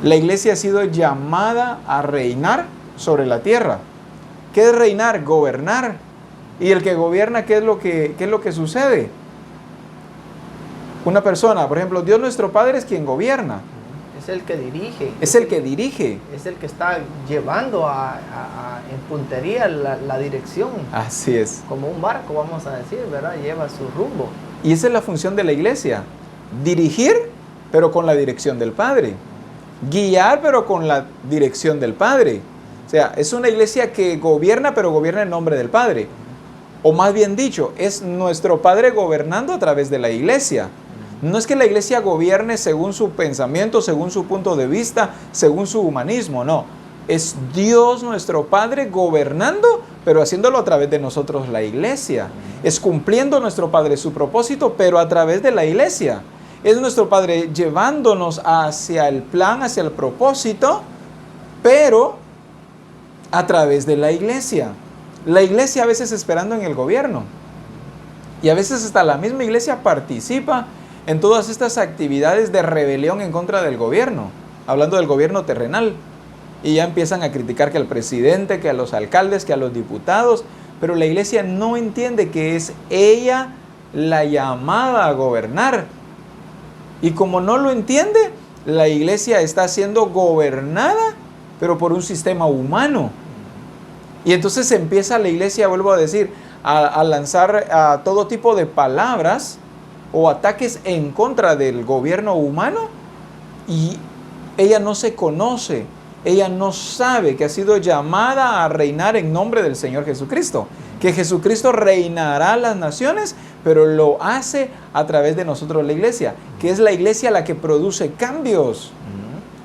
La iglesia ha sido llamada a reinar sobre la tierra. ¿Qué es reinar? Gobernar. Y el que gobierna, ¿qué es lo que sucede? Una persona, por ejemplo, Dios nuestro Padre es quien gobierna. Es el que dirige. Es el que dirige. Es el que está llevando en puntería la dirección. Así es. Como un barco, vamos a decir, ¿verdad? Lleva su rumbo. Y esa es la función de la iglesia. Dirigir, pero con la dirección del Padre. Guiar, pero con la dirección del Padre. O sea, es una iglesia que gobierna, pero gobierna en nombre del Padre. O más bien dicho, es nuestro Padre gobernando a través de la iglesia. No es que la iglesia gobierne según su pensamiento, según su punto de vista, según su humanismo, no. Es Dios nuestro Padre gobernando, pero haciéndolo a través de nosotros, la iglesia. Es cumpliendo nuestro Padre su propósito, pero a través de la iglesia. Es nuestro Padre llevándonos hacia el plan, hacia el propósito, pero a través de la iglesia. La iglesia a veces esperando en el gobierno. Y a veces hasta la misma iglesia participa en todas estas actividades de rebelión en contra del gobierno, hablando del gobierno terrenal. Y ya empiezan a criticar que al presidente, que a los alcaldes, que a los diputados, pero la iglesia no entiende que es ella la llamada a gobernar. Y como no lo entiende, la iglesia está siendo gobernada, pero por un sistema humano. Y entonces empieza la iglesia, vuelvo a decir, a lanzar a todo tipo de palabras o ataques en contra del gobierno humano, y ella no se conoce, ella no sabe que ha sido llamada a reinar en nombre del Señor Jesucristo. que Jesucristo reinará las naciones, pero lo hace a través de nosotros la iglesia, que es la iglesia la que produce cambios.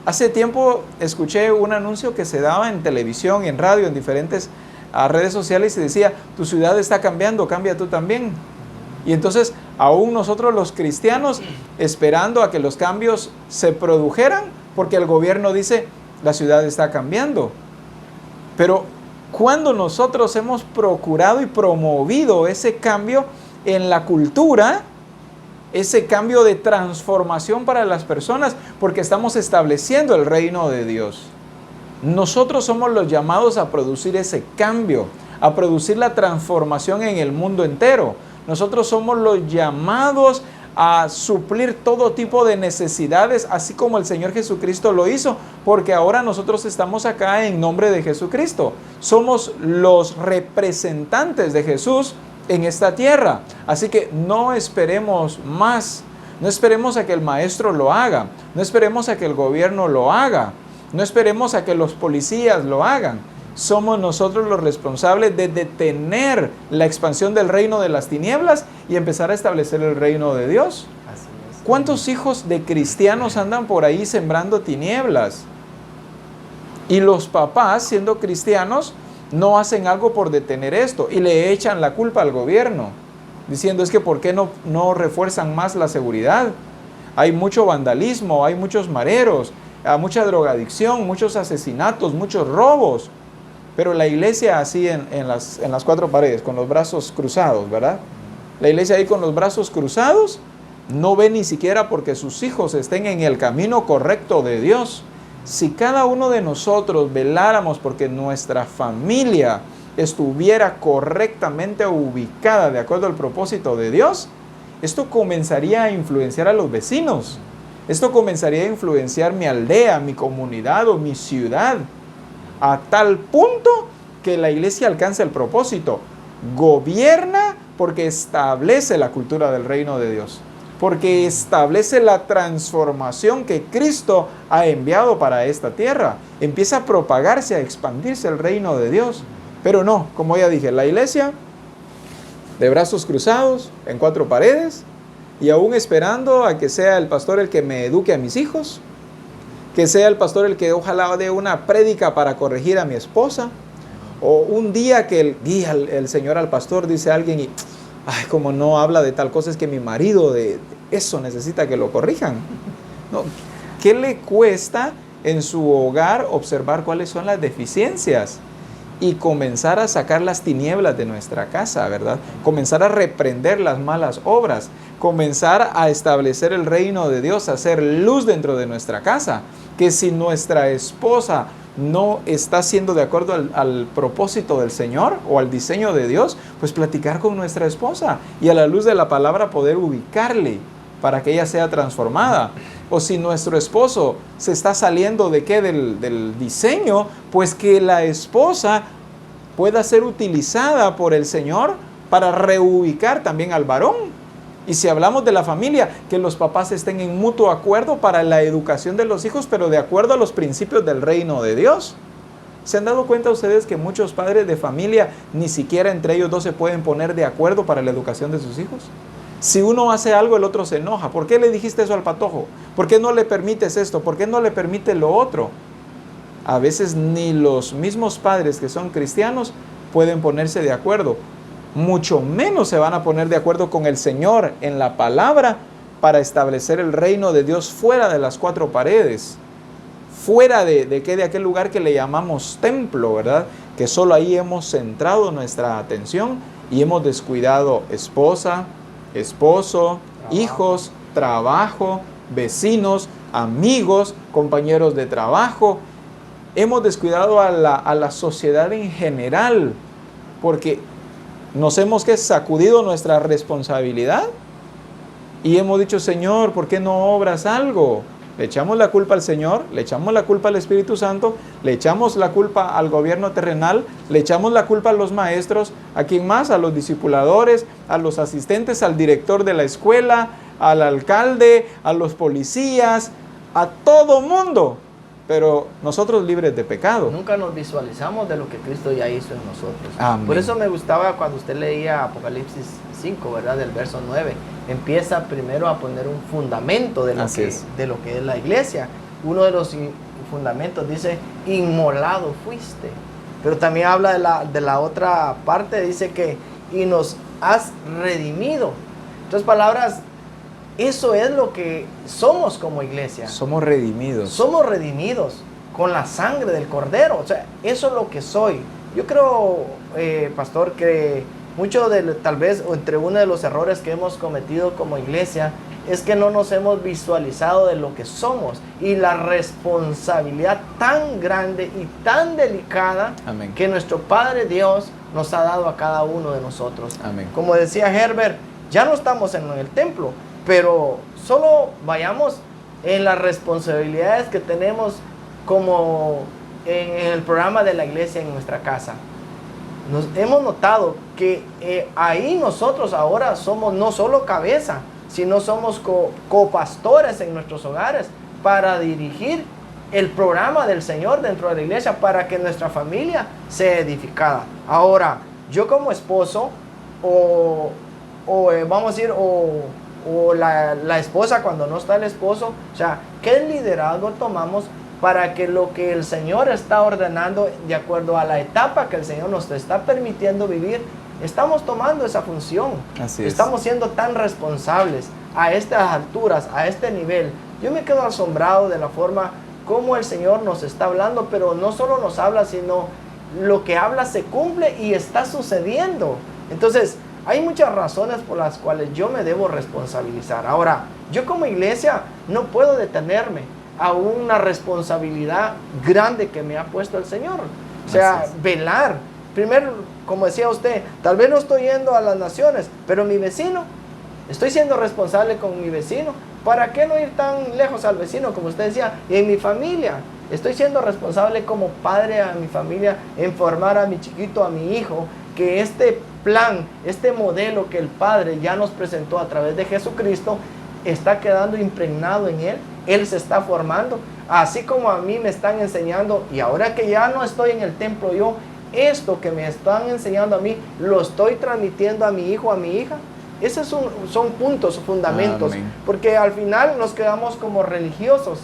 Hace tiempo escuché un anuncio que se daba en televisión, en radio, en diferentes redes sociales y decía, tu ciudad está cambiando, cambia tú también. Y entonces, aún nosotros los cristianos, esperando a que los cambios se produjeran, porque el gobierno dice, la ciudad está cambiando. Pero cuando nosotros hemos procurado y promovido ese cambio en la cultura, ese cambio de transformación para las personas, porque estamos estableciendo el reino de Dios. Nosotros somos los llamados a producir ese cambio, a producir la transformación en el mundo entero. Nosotros somos los llamados a suplir todo tipo de necesidades, así como el Señor Jesucristo lo hizo, porque ahora nosotros estamos acá en nombre de Jesucristo. Somos los representantes de Jesús en esta tierra. Así que no esperemos más, no esperemos a que el maestro lo haga, no esperemos a que el gobierno lo haga, no esperemos a que los policías lo hagan. Somos nosotros los responsables de detener la expansión del reino de las tinieblas y empezar a establecer el reino de Dios. Así es. ¿Cuántos hijos de cristianos andan por ahí sembrando tinieblas? Y los papás, siendo cristianos, no hacen algo por detener esto y le echan la culpa al gobierno, diciendo es que ¿por qué no refuerzan más la seguridad? Hay mucho vandalismo, hay muchos mareros, mucha drogadicción, muchos asesinatos, muchos robos. Pero la iglesia así en las cuatro paredes, con los brazos cruzados, ¿verdad? La iglesia ahí con los brazos cruzados no ve ni siquiera porque sus hijos estén en el camino correcto de Dios. Si cada uno de nosotros veláramos porque nuestra familia estuviera correctamente ubicada de acuerdo al propósito de Dios, esto comenzaría a influenciar a los vecinos. Esto comenzaría a influenciar mi aldea, mi comunidad o mi ciudad, a tal punto que la iglesia alcanza el propósito. Gobierna porque establece la cultura del reino de Dios, porque establece la transformación que Cristo ha enviado para esta tierra. Empieza a propagarse, a expandirse el reino de Dios. Pero no, como ya dije, la iglesia de brazos cruzados, en cuatro paredes, y aún esperando a que sea el pastor el que me eduque a mis hijos, que sea el pastor el que ojalá dé una prédica para corregir a mi esposa, o un día que guía el Señor al pastor, dice alguien, y ay, como no habla de tal cosa, es que mi marido de eso necesita que lo corrijan. No, ¿qué le cuesta en su hogar observar cuáles son las deficiencias? Y comenzar a sacar las tinieblas de nuestra casa, ¿verdad? Comenzar a reprender las malas obras, comenzar a establecer el reino de Dios, hacer luz dentro de nuestra casa. Que si nuestra esposa no está siendo de acuerdo al propósito del Señor o al diseño de Dios, pues platicar con nuestra esposa y a la luz de la palabra poder ubicarle para que ella sea transformada. O si nuestro esposo se está saliendo de qué del diseño, pues que la esposa pueda ser utilizada por el Señor para reubicar también al varón. Y si hablamos de la familia, que los papás estén en mutuo acuerdo para la educación de los hijos, pero de acuerdo a los principios del reino de Dios. ¿Se han dado cuenta ustedes que muchos padres de familia ni siquiera entre ellos dos se pueden poner de acuerdo para la educación de sus hijos? Si uno hace algo, el otro se enoja. ¿Por qué le dijiste eso al patojo? ¿Por qué no le permites esto? ¿Por qué no le permite lo otro? A veces ni los mismos padres que son cristianos pueden ponerse de acuerdo. Mucho menos se van a poner de acuerdo con el Señor en la palabra para establecer el reino de Dios fuera de las cuatro paredes. Fuera de aquel lugar que le llamamos templo, ¿verdad? Que solo ahí hemos centrado nuestra atención y hemos descuidado esposa, esposo, hijos, trabajo, vecinos, amigos, compañeros de trabajo. Hemos descuidado a la sociedad en general, porque nos hemos sacudido nuestra responsabilidad y hemos dicho, Señor, ¿por qué no obras algo? Le echamos la culpa al Señor, le echamos la culpa al Espíritu Santo, le echamos la culpa al gobierno terrenal, le echamos la culpa a los maestros, ¿a quién más? A los discipuladores, a los asistentes, al director de la escuela, al alcalde, a los policías, a todo mundo. pero nosotros libres de pecado. Nunca nos visualizamos de lo que Cristo ya hizo en nosotros. Amén. Por eso me gustaba cuando usted leía Apocalipsis 5, ¿verdad? Del verso 9. Empieza primero a poner un fundamento de lo que es la iglesia. Uno de los fundamentos dice, inmolado fuiste. Pero también habla de la otra parte, dice que, y nos has redimido. Entonces, palabras, eso es lo que somos como iglesia. Somos redimidos. Somos redimidos con la sangre del Cordero. O sea, eso es lo que soy. Yo creo, pastor, que tal vez, entre uno de los errores que hemos cometido como iglesia, es que no nos hemos visualizado de lo que somos y la responsabilidad tan grande y tan delicada Amén. que nuestro Padre Dios nos ha dado a cada uno de nosotros. Amén. Como decía Herbert, ya no estamos en el templo, pero solo vayamos en las responsabilidades que tenemos como en el programa de la iglesia en nuestra casa. Hemos notado que ahí nosotros ahora somos no solo cabeza, sino somos copastores en nuestros hogares para dirigir el programa del Señor dentro de la iglesia para que nuestra familia sea edificada. Ahora, yo como esposo vamos a decir, o la esposa cuando no está el esposo, o sea, ¿qué liderazgo tomamos para que lo que el Señor está ordenando de acuerdo a la etapa que el Señor nos está permitiendo vivir, estamos tomando esa función? Así es. Estamos siendo tan responsables a estas alturas, a este nivel. Yo me quedo asombrado de la forma como el Señor nos está hablando, pero no solo nos habla, sino lo que habla se cumple y está sucediendo. Entonces, hay muchas razones por las cuales yo me debo responsabilizar. Ahora, yo como iglesia no puedo detenerme a una responsabilidad grande que me ha puesto el Señor. O sea, velar. Primero, como decía usted, tal vez no estoy yendo a las naciones, pero mi vecino, estoy siendo responsable con mi vecino. ¿Para qué no ir tan lejos al vecino, como usted decía? Y en mi familia, estoy siendo responsable como padre a mi familia en formar a mi chiquito, a mi hijo, que este plan, este modelo que el Padre ya nos presentó a través de Jesucristo, está quedando impregnado en él. Él se está formando, así como a mí me están enseñando, y ahora que ya no estoy en el templo yo, esto que me están enseñando a mí, lo estoy transmitiendo a mi hijo, a mi hija. Esos son puntos, fundamentos. Amén. Porque al final nos quedamos como religiosos,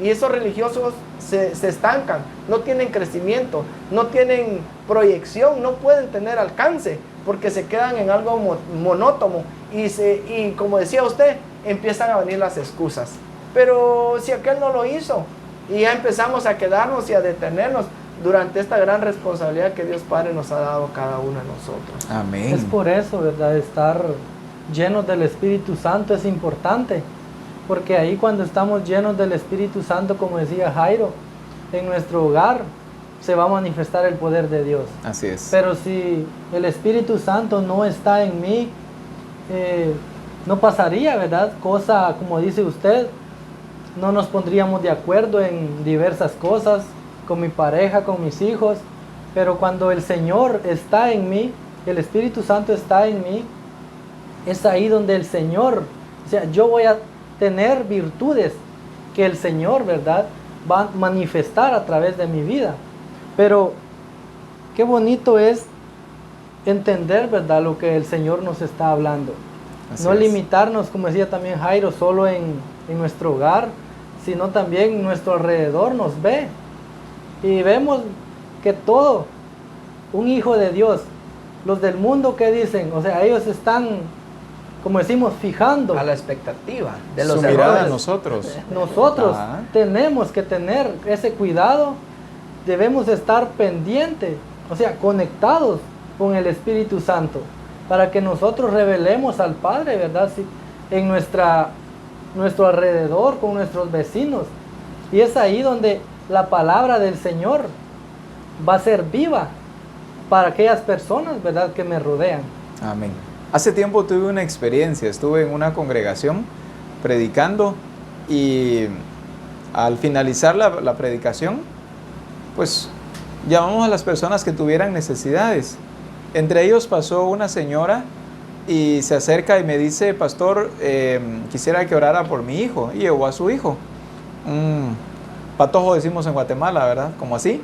y esos religiosos se estancan, no tienen crecimiento, no tienen proyección, no pueden tener alcance, porque se quedan en algo monótono, y como decía usted, empiezan a venir las excusas. Pero si aquel no lo hizo, y ya empezamos a quedarnos y a detenernos durante esta gran responsabilidad que Dios Padre nos ha dado a cada uno de nosotros. Amén. Es por eso, ¿verdad? Estar llenos del Espíritu Santo es importante, porque ahí cuando estamos llenos del Espíritu Santo, como decía Jairo, en nuestro hogar se va a manifestar el poder de Dios. Así es. Pero si el Espíritu Santo no está en mí, no pasaría, ¿verdad? Cosa como dice usted, no nos pondríamos de acuerdo en diversas cosas, con mi pareja, con mis hijos, pero cuando el Señor está en mí, el Espíritu Santo está en mí, es ahí donde el Señor, o sea, yo voy a tener virtudes que el Señor, ¿verdad?, va a manifestar a través de mi vida. Pero qué bonito es entender, ¿verdad?, lo que el Señor nos está hablando. Así no es. Limitarnos, como decía también Jairo, solo en nuestro hogar, sino también nuestro alrededor nos ve. Y vemos que todo, un hijo de Dios, los del mundo, ¿qué dicen? O sea, ellos están, como decimos, fijando a la expectativa de los su mirada errores. de nosotros. Nosotros tenemos que tener ese cuidado, debemos estar pendientes, o sea, conectados con el Espíritu Santo, para que nosotros revelemos al Padre, ¿verdad? En nuestro alrededor, con nuestros vecinos. Y es ahí donde la palabra del Señor va a ser viva para aquellas personas, ¿verdad?, que me rodean. Amén. Hace tiempo tuve una experiencia, estuve en una congregación predicando y al finalizar la predicación, pues llamamos a las personas que tuvieran necesidades. Entre ellos pasó una señora y se acerca y me dice: pastor, quisiera que orara por mi hijo, y llevó a su hijo. Patojo decimos en Guatemala, ¿verdad? Como así.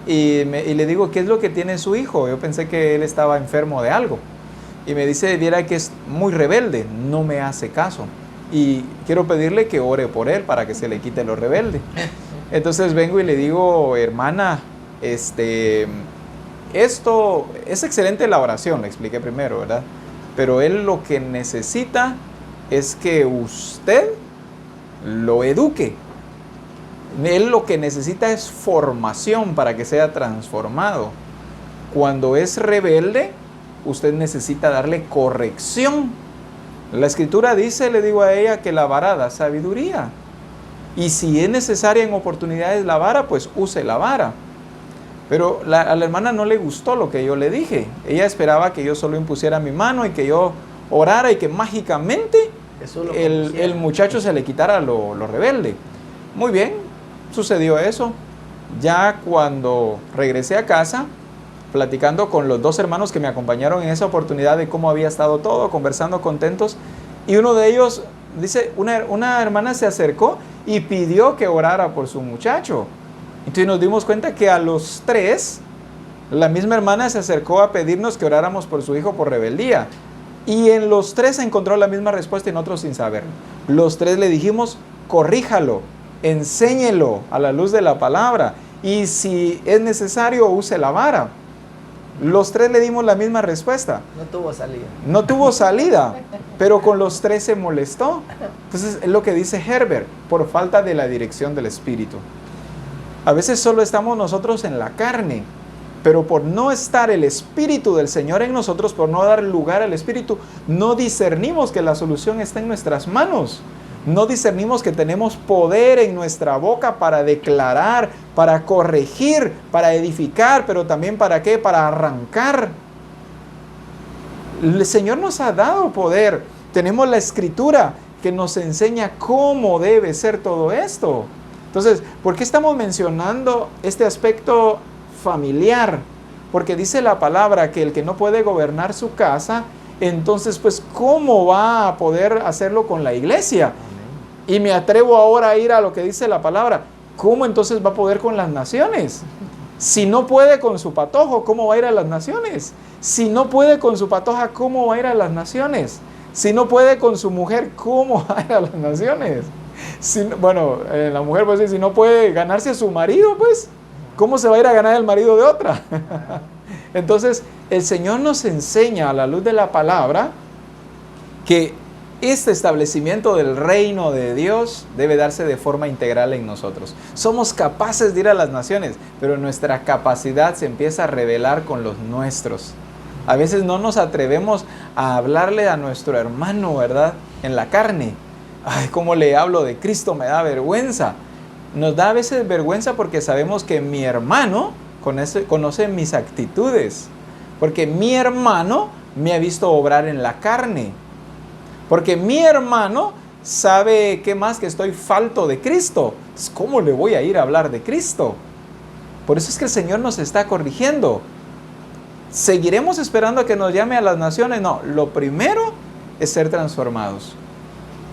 Y le digo, ¿qué es lo que tiene su hijo? Yo pensé que él estaba enfermo de algo. Y me dice, viera que es muy rebelde, no me hace caso. Y quiero pedirle que ore por él para que se le quite lo rebelde. Entonces vengo y le digo, hermana, esto es excelente la oración, le expliqué primero, ¿verdad? Pero él lo que necesita es que usted lo eduque. Él lo que necesita es formación para que sea transformado. Cuando es rebelde, usted necesita darle corrección. La Escritura dice, le digo a ella, que la vara da sabiduría. Y si es necesaria en oportunidades la vara, pues use la vara. Pero a la hermana no le gustó lo que yo le dije. Ella esperaba que yo solo impusiera mi mano y que yo orara y que mágicamente el muchacho se le quitara lo rebelde. Muy bien, sucedió eso. Ya cuando regresé a casa, platicando con los dos hermanos que me acompañaron en esa oportunidad de cómo había estado todo, conversando contentos, y uno de ellos dice, una hermana se acercó y pidió que orara por su muchacho. Entonces nos dimos cuenta que a los tres, la misma hermana se acercó a pedirnos que oráramos por su hijo por rebeldía. Y en los tres encontró la misma respuesta y nosotros sin saber. Los tres le dijimos, corríjalo, enséñelo a la luz de la palabra. Y si es necesario, use la vara. Los tres le dimos la misma respuesta. No tuvo salida. No tuvo salida, pero con los tres se molestó. Entonces es lo que dice Herbert, por falta de la dirección del Espíritu. A veces solo estamos nosotros en la carne, pero por no estar el Espíritu del Señor en nosotros, por no dar lugar al Espíritu, no discernimos que la solución está en nuestras manos. No discernimos que tenemos poder en nuestra boca para declarar, para corregir, para edificar, pero también ¿para qué? Para arrancar. El Señor nos ha dado poder. Tenemos la Escritura que nos enseña cómo debe ser todo esto. Entonces, ¿por qué estamos mencionando este aspecto familiar? Porque dice la palabra que el que no puede gobernar su casa, entonces, pues, ¿cómo va a poder hacerlo con la iglesia? Y me atrevo ahora a ir a lo que dice la palabra. ¿Cómo entonces va a poder con las naciones? Si no puede con su patojo, ¿cómo va a ir a las naciones? Si no puede con su patoja, ¿cómo va a ir a las naciones? Si no puede con su mujer, ¿cómo va a ir a las naciones? La mujer, pues, si no puede ganarse a su marido, pues, ¿cómo se va a ir a ganar el marido de otra? Entonces, el Señor nos enseña a la luz de la palabra que este establecimiento del reino de Dios debe darse de forma integral en nosotros. Somos capaces de ir a las naciones, pero nuestra capacidad se empieza a revelar con los nuestros. A veces no nos atrevemos a hablarle a nuestro hermano, ¿verdad? En la carne. Ay, ¿cómo le hablo de Cristo? Me da vergüenza. Nos da a veces vergüenza porque sabemos que mi hermano conoce mis actitudes. Porque mi hermano me ha visto obrar en la carne. Porque mi hermano sabe que más que estoy falto de Cristo. ¿Cómo le voy a ir a hablar de Cristo? Por eso es que el Señor nos está corrigiendo. ¿Seguiremos esperando a que nos llame a las naciones? No, lo primero es ser transformados.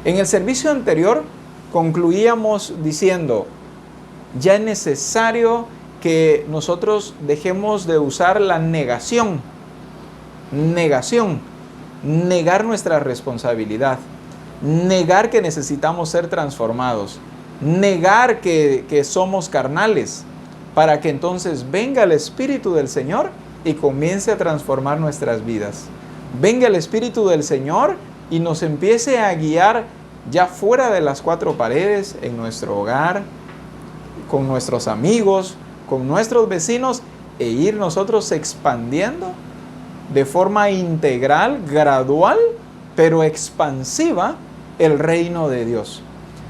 En el servicio anterior concluíamos diciendo, ya es necesario que nosotros dejemos de usar la negación. Negar nuestra responsabilidad, negar que necesitamos ser transformados, negar que somos carnales, para que entonces venga el Espíritu del Señor y comience a transformar nuestras vidas. Venga el Espíritu del Señor y nos empiece a guiar ya fuera de las cuatro paredes, en nuestro hogar, con nuestros amigos, con nuestros vecinos, e ir nosotros expandiendo de forma integral, gradual, pero expansiva, el reino de Dios.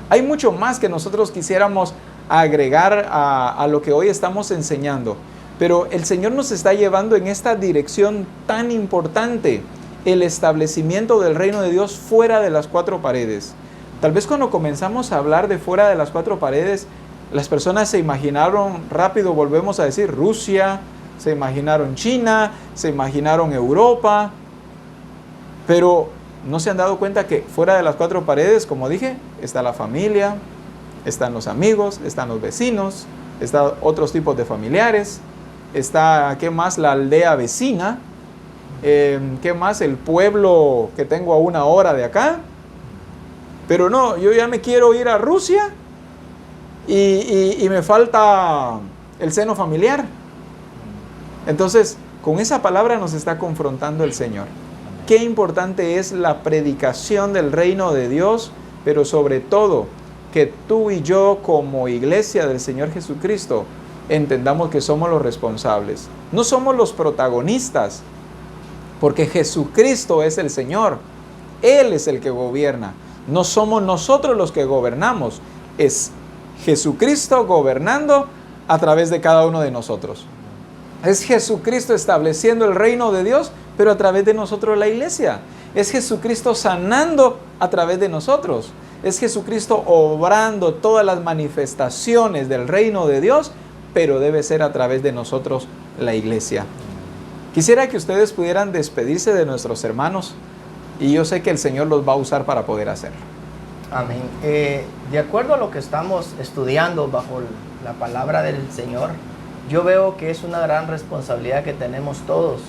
Hay mucho más que nosotros quisiéramos agregar a lo que hoy estamos enseñando, pero el Señor nos está llevando en esta dirección tan importante, el establecimiento del reino de Dios fuera de las cuatro paredes. Tal vez cuando comenzamos a hablar de fuera de las cuatro paredes, las personas se imaginaron rápido, volvemos a decir, Rusia, se imaginaron China, se imaginaron Europa, pero no se han dado cuenta que fuera de las cuatro paredes, como dije, está la familia, están los amigos, están los vecinos, están otros tipos de familiares, está, ¿qué más? La aldea vecina, ¿qué más? El pueblo que tengo a 1 hora de acá. Pero no, yo ya me quiero ir a Rusia y me falta el seno familiar. Entonces, con esa palabra nos está confrontando el Señor. Qué importante es la predicación del reino de Dios, pero sobre todo que tú y yo como iglesia del Señor Jesucristo entendamos que somos los responsables. No somos los protagonistas, porque Jesucristo es el Señor. Él es el que gobierna. No somos nosotros los que gobernamos. Es Jesucristo gobernando a través de cada uno de nosotros. Es Jesucristo estableciendo el reino de Dios, pero a través de nosotros la iglesia. Es Jesucristo sanando a través de nosotros. Es Jesucristo obrando todas las manifestaciones del reino de Dios, pero debe ser a través de nosotros la iglesia. Quisiera que ustedes pudieran despedirse de nuestros hermanos y yo sé que el Señor los va a usar para poder hacerlo. Amén. De acuerdo a lo que estamos estudiando bajo la palabra del Señor, yo veo que es una gran responsabilidad que tenemos todos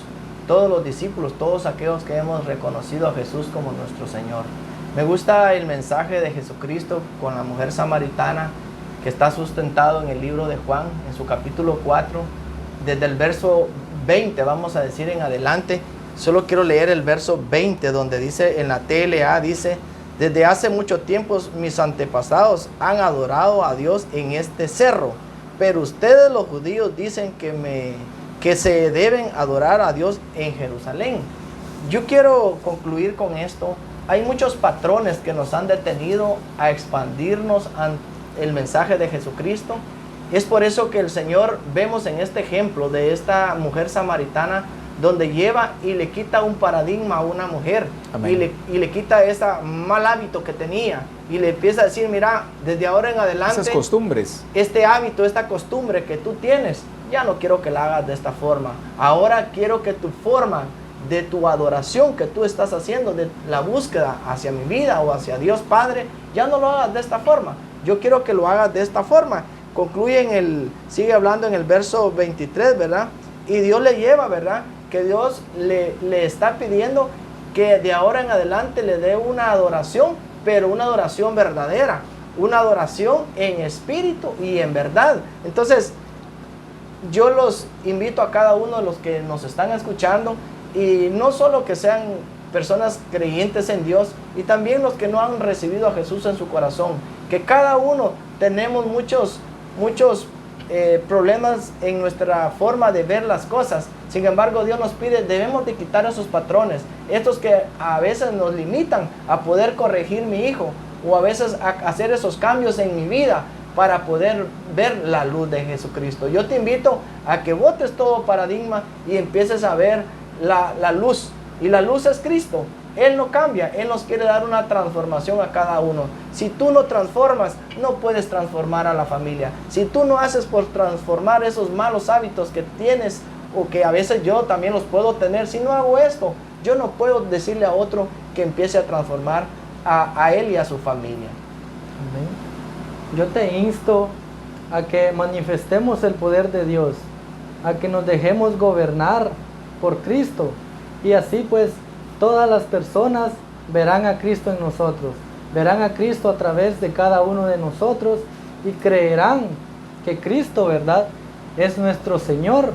los discípulos, todos aquellos que hemos reconocido a Jesús como nuestro Señor. Me gusta el mensaje de Jesucristo con la mujer samaritana que está sustentado en el libro de Juan, en su capítulo 4, desde el verso 20, vamos a decir en adelante. Solo quiero leer el verso 20, donde dice, en la TLA, dice: desde hace mucho tiempo mis antepasados han adorado a Dios en este cerro, pero ustedes los judíos dicen que se deben adorar a Dios en Jerusalén. Yo quiero concluir con esto. Hay muchos patrones que nos han detenido a expandirnos el mensaje de Jesucristo. Es por eso que el Señor, vemos en este ejemplo de esta mujer samaritana, donde lleva y le quita un paradigma a una mujer. Y le quita ese mal hábito que tenía y le empieza a decir: mira, desde ahora en adelante, esas costumbres, este hábito, esta costumbre que tú tienes, ya no quiero que la hagas de esta forma. Ahora quiero que tu forma de tu adoración que tú estás haciendo, de la búsqueda hacia mi vida o hacia Dios Padre, ya no lo hagas de esta forma. Yo quiero que lo hagas de esta forma. Concluye sigue hablando en el verso 23, ¿verdad? Y Dios le lleva, ¿verdad? Que Dios le está pidiendo que de ahora en adelante le dé una adoración, pero una adoración verdadera, una adoración en espíritu y en verdad. Entonces, yo los invito a cada uno de los que nos están escuchando, y no solo que sean personas creyentes en Dios, y también los que no han recibido a Jesús en su corazón, que cada uno tenemos muchos problemas en nuestra forma de ver las cosas. Sin embargo, Dios nos pide, debemos de quitar esos patrones, estos que a veces nos limitan a poder corregir mi hijo, o a veces a hacer esos cambios en mi vida para poder ver la luz de Jesucristo. Yo te invito a que botes todo paradigma y empieces a ver la luz, y la luz es Cristo. Él no cambia, Él nos quiere dar una transformación a cada uno. Si tú no transformas, no puedes transformar a la familia. Si tú no haces por transformar esos malos hábitos que tienes, o que a veces yo también los puedo tener, si no hago esto, yo no puedo decirle a otro que empiece a transformar a él y a su familia. Amén. Yo te insto a que manifestemos el poder de Dios, a que nos dejemos gobernar por Cristo, y así pues todas las personas verán a Cristo en nosotros, verán a Cristo a través de cada uno de nosotros, y creerán que Cristo, ¿verdad?, es nuestro Señor,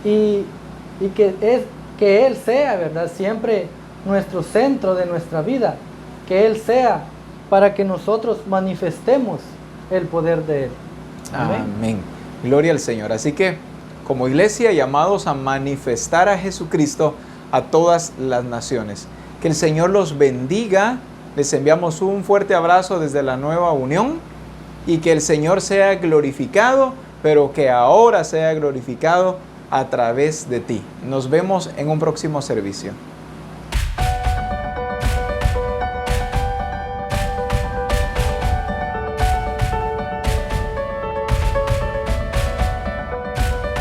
y que Él sea, ¿verdad?, siempre nuestro centro de nuestra vida, que Él sea, para que nosotros manifestemos el poder de Él. Amén. Amén. Gloria al Señor. Así que, como iglesia, llamados a manifestar a Jesucristo a todas las naciones. Que el Señor los bendiga. Les enviamos un fuerte abrazo desde la Nueva Unión, y que el Señor sea glorificado, pero que ahora sea glorificado a través de ti. Nos vemos en un próximo servicio.